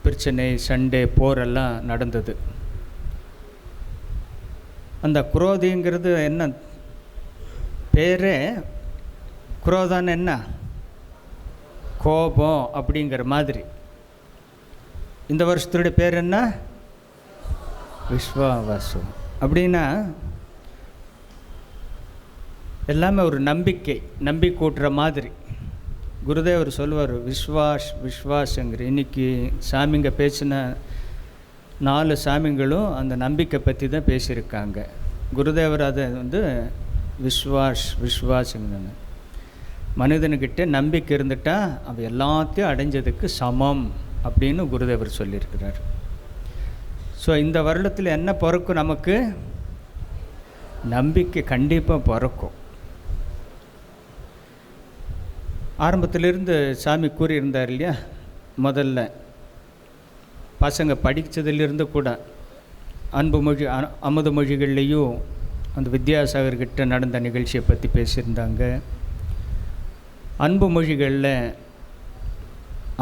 பிரச்சனை, சண்டை, போரெல்லாம் நடந்தது. அந்த குரோதிங்கிறது என்ன பேரே, குரோதான்னு என்ன, கோபம் அப்படிங்கிற மாதிரி. இந்த வருஷத்துடைய பேர் என்ன, விஸ்வாவாசம். அப்படின்னா எல்லாமே ஒரு நம்பிக்கூட்டுற மாதிரி. குருதேவர் சொல்லுவார், விஸ்வாசங்கிற. இன்றைக்கி சாமிங்க பேசின 4 சாமிங்களும் அந்த நம்பிக்கை பற்றி தான் பேசியிருக்காங்க. குருதேவர் அதை வந்து விஸ்வாசங்க. மனிதனுக்கிட்ட நம்பிக்கை இருந்துட்டால் அவன் எல்லாத்தையும் அடைஞ்சதுக்கு சமம் அப்படின்னு குருதேவர் சொல்லியிருக்கிறார். ஸோ இந்த வருடத்தில் என்ன பிறக்கும், நமக்கு நம்பிக்கை கண்டிப்பாக பிறக்கும். ஆரம்பத்திலிருந்து சாமி கூறியிருந்தார் இல்லையா, முதல்ல பசங்க படித்ததிலிருந்து கூட அன்பு மொழி அமுத மொழிகள்லேயும் அந்த வித்யாசாகர்கிட்ட நடந்த நிகழ்ச்சியை பற்றி பேசியிருந்தாங்க. அன்பு மொழிகளில்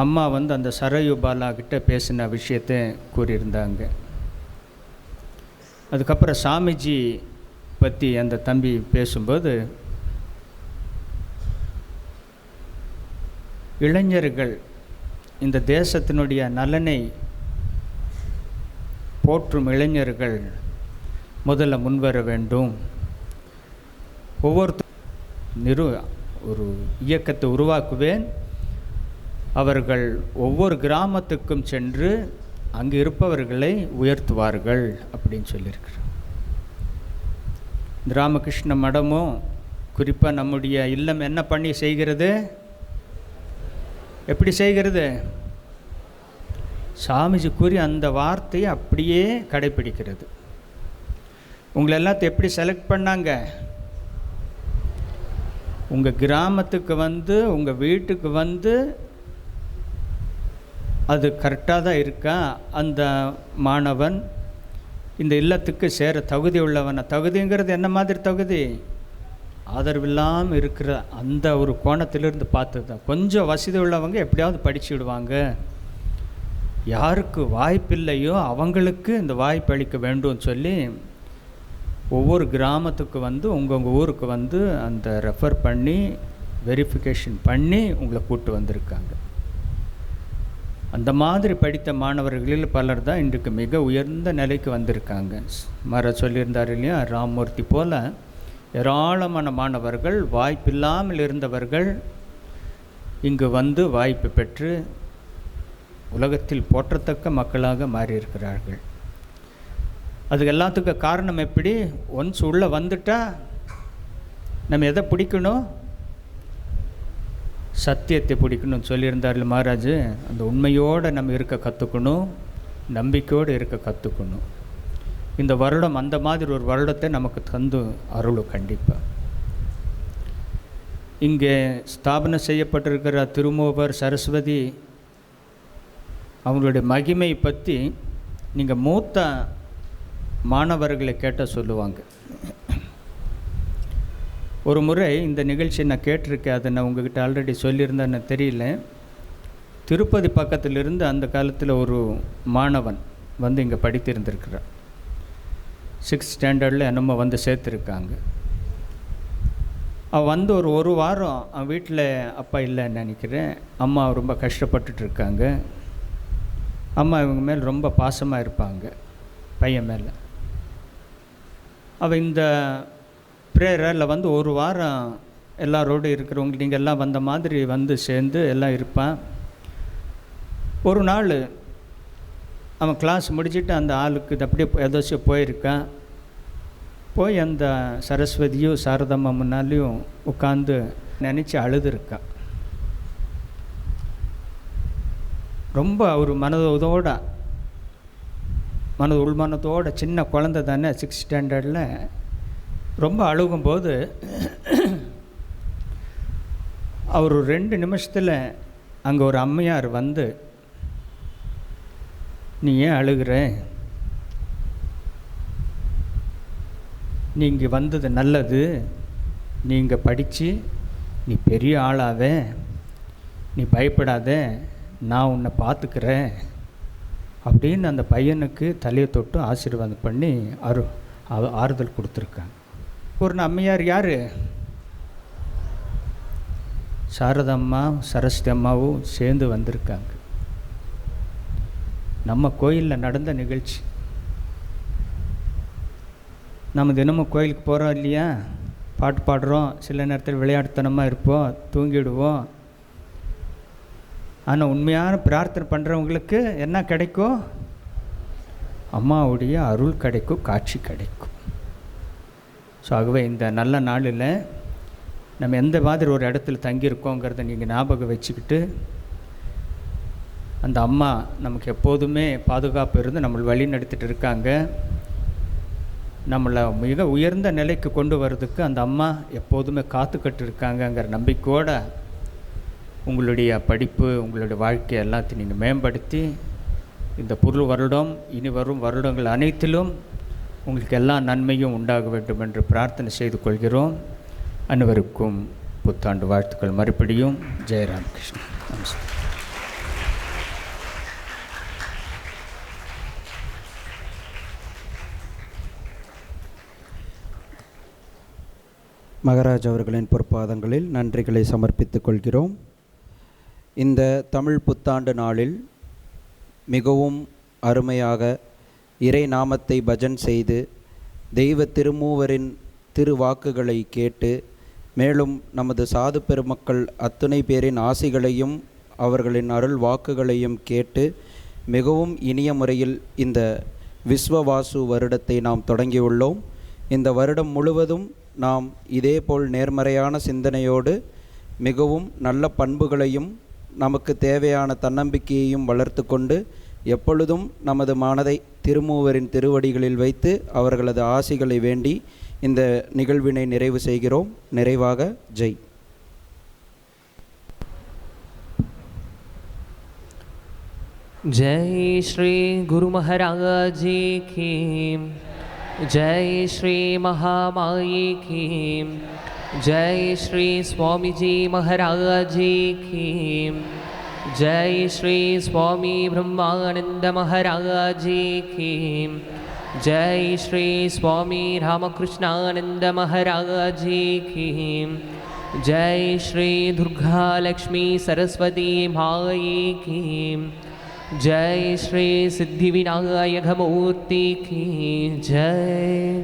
அம்மா வந்து அந்த சரயு பாலா கிட்ட பேசின விஷயத்தை கூறியிருந்தாங்க. அதுக்கப்புறம் சாமிஜி பற்றி அந்த தம்பி பேசும்போது, இளைஞர்கள் இந்த தேசத்தினுடைய நலனை போற்றும் இளைஞர்கள் முதல்ல முன்வர வேண்டும். ஒரு இயக்கத்தை உருவாக்குவேன். அவர்கள் ஒவ்வொரு கிராமத்துக்கும் சென்று அங்கு இருப்பவர்களை உயர்த்துவார்கள் அப்படின்னு சொல்லியிருக்கிறார். ராமகிருஷ்ண மடமும் குறிப்பாக நம்முடைய இல்லம் என்ன பண்ணி செய்கிறது, எப்படி செய்கிறது, சாமிஜி கூறி அந்த வார்த்தையை அப்படியே கடைப்பிடிக்கிறது. உங்களை எல்லாத்தையும் எப்படி செலக்ட் பண்ணாங்க, உங்கள் கிராமத்துக்கு வந்து உங்கள் வீட்டுக்கு வந்து அது கரெக்டாக தான் இருக்கா, அந்த மாணவன் இந்த இல்லத்துக்கு சேர தகுதி உள்ளவனை. தகுதிங்கிறது என்ன மாதிரி தகுதி, ஆதரவில்லாமல் இருக்கிற அந்த ஒரு கோணத்திலிருந்து பார்த்து தான். கொஞ்சம் வசதி உள்ளவங்க எப்படியாவது படிச்சுடுவாங்க, யாருக்கு வாய்ப்பில்லையோ அவங்களுக்கு இந்த வாய்ப்பு அளிக்க வேண்டும் சொல்லி ஒவ்வொரு கிராமத்துக்கு வந்து உங்கள் ஊருக்கு வந்து அந்த ரெஃபர் பண்ணி வெரிஃபிகேஷன் பண்ணி உங்களை கூப்பிட்டு வந்திருக்காங்க. அந்த மாதிரி படித்த மாணவர்களில் பலர் தான் இன்றைக்கு மிக உயர்ந்த நிலைக்கு வந்திருக்காங்க. சொல்லியிருந்தார் இல்லையா, ராமமூர்த்தி போல் ஏராளமான மாணவர்கள், வாய்ப்பில்லாமல் இருந்தவர்கள் இங்கு வந்து வாய்ப்பு பெற்று உலகத்தில் போற்றத்தக்க மக்களாக மாறியிருக்கிறார்கள். அதுக்கு எல்லாத்துக்கும் காரணம் எப்படி, ஒன்ஸ் உள்ளே வந்துட்டால் நம்ம எதை பிடிக்கணும், சத்தியத்தை பிடிக்கணும்னு சொல்லியிருந்தார்கள் மகாராஜ். அந்த உண்மையோடு நம்ம இருக்க கற்றுக்கணும், நம்பிக்கையோடு இருக்க கற்றுக்கணும். இந்த வருடம் அந்த மாதிரி ஒரு வருடத்தை நமக்கு தந்து அருளும். கண்டிப்பாக இங்கே ஸ்தாபனம் செய்யப்பட்டிருக்கிற திருமூவர், சரஸ்வதி அவங்களுடைய மகிமை பற்றி நீங்கள் மூத்த மாணவர்களை கேட்டால் சொல்லுவாங்க. ஒரு முறை இந்த நிகழ்ச்சியை நான் கேட்டிருக்கேன், அதை நான் உங்ககிட்ட ஆல்ரெடி சொல்லியிருந்தேன்னு தெரியல. திருப்பதி பக்கத்திலிருந்து அந்த காலத்தில் ஒரு மாணவன் வந்து இங்கே படித்திருந்திருக்கிறார். 6th ஸ்டாண்டர்டில் என்னமோ வந்து சேர்த்துருக்காங்க. அவள் வந்து ஒரு வாரம் அவன் வீட்டில் அப்பா இல்லைன்னு நினைக்கிறேன். அம்மா ரொம்ப கஷ்டப்பட்டுட்டு இருக்காங்க. அம்மா இவங்க மேல் ரொம்ப பாசமாக இருப்பாங்க பையன் மேலே. அவள் இந்த ப்ரேயரில் வந்து ஒரு வாரம் எல்லாரோடு இருக்கிறவங்க நீங்கள் எல்லாம் வந்த மாதிரி வந்து சேர்ந்து எல்லாம் இருப்பான். ஒரு நாள் அவன் கிளாஸ் முடிச்சுட்டு அந்த ஆளுக்கு இது அப்படியே ஏதாச்சும் போயிருக்கான். போய் அந்த சரஸ்வதியும் சாரதம்மா முன்னாலேயும் உட்காந்து நினச்சி அழுதுருக்கான். ரொம்ப அவர் உள்மனத்தோட சின்ன குழந்தை தானே 6th ஸ்டாண்டர்டில் ரொம்ப அழுகும்போது அவர் 2 நிமிஷத்தில் அங்கே ஒரு அம்மையார் வந்து, நீ ஏன் அழுகிற, நீங்கள் வந்தது நல்லது, நீங்கள் படித்து நீ பெரிய ஆளாத, நீ பயப்படாத, நான் உன்னை பார்த்துக்கிறேன் அப்படின்னு அந்த பையனுக்கு தலையை தொட்டு ஆசீர்வாதம் பண்ணி ஆறுதல் கொடுத்துருக்காங்க. ஒரு அம்மையார் யார்? சாரதம்மா சரஸ்வதி அம்மாவும் சேர்ந்து வந்திருக்காங்க. நம்ம கோயிலில் நடந்த நிகழ்ச்சி. நம்ம தினமும் கோயிலுக்கு போகிறோம் இல்லையா, பாட்டு பாடுறோம், சில நேரத்தில் விளையாட்டுத்தனமாக இருப்போம், தூங்கிடுவோம். ஆனால் உண்மையான பிரார்த்தனை பண்ணுறவங்களுக்கு என்ன கிடைக்கும்? அம்மாவுடைய அருள் கிடைக்கும், காட்சி கிடைக்கும். ஸோ ஆகவே இந்த நல்ல நாளில் நம்ம எந்த மாதிரி ஒரு இடத்துல தங்கியிருக்கோங்கிறத நீங்கள் ஞாபகம் வச்சுக்கிட்டு, அந்த அம்மா நமக்கு எப்போதுமே பாதுகாப்பு இருந்து நம்மளை வழி நடத்திட்டு இருக்காங்க. நம்மளை மிக உயர்ந்த நிலைக்கு கொண்டு வர்றதுக்கு அந்த அம்மா எப்போதுமே காத்துக்கிட்டு இருக்காங்கங்கிற நம்பிக்கையோடு உங்களுடைய படிப்பு, உங்களுடைய வாழ்க்கை எல்லாத்தையும் நீங்கள் மேம்படுத்தி இந்த புது வருடம் இனி வரும் வருடங்கள் அனைத்திலும் உங்களுக்கு எல்லா நன்மையும் உண்டாக வேண்டும் என்று பிரார்த்தனை செய்து கொள்கிறோம். அனைவருக்கும் புத்தாண்டு வாழ்த்துக்கள். மறுபடியும் ஜெயராமகிருஷ்ணன். நமஸ்காரம். மகராஜ் அவர்களின் பொற்பாதங்களில் நன்றிகளை சமர்ப்பித்துக் கொள்கிறோம். இந்த தமிழ் புத்தாண்டு நாளில் மிகவும் அருமையாக இறை நாமத்தை பஜன் செய்து தெய்வ திருமூவரின் திருவாக்குகளை கேட்டு, மேலும் நமது சாது பெருமக்கள் அத்துணை பேரின் ஆசிகளையும் அவர்களின் அருள் வாக்குகளையும் கேட்டு மிகவும் இனிய முறையில் இந்த விஸ்வவாசு வருடத்தை நாம் தொடங்கியுள்ளோம். இந்த வருடம் முழுவதும் நாம் இதேபோல் நேர்மறையான சிந்தனையோடு மிகவும் நல்ல பண்புகளையும் நமக்கு தேவையான தன்னம்பிக்கையையும் வளர்த்து கொண்டு எப்பொழுதும் நமது மனதை திருமூவரின் திருவடிகளில் வைத்து அவர்களது ஆசிகளை வேண்டி இந்த நிகழ்வினை நிறைவு செய்கிறோம். நிறைவாக ஜெய். जय श्री गुरु महाराज जी की, जय श्री महामाई की, जय श्री स्वामी जी महाराज जी की, जय श्री स्वामी ब्रह्मानंद महाराज जी की, जय श्री स्वामी रामकृष्णानंद महाराज जी की, जय श्री दुर्गा लक्ष्मी सरस्वती माई की, जय श्री सिद्धिविनायक मूर्ति की जय।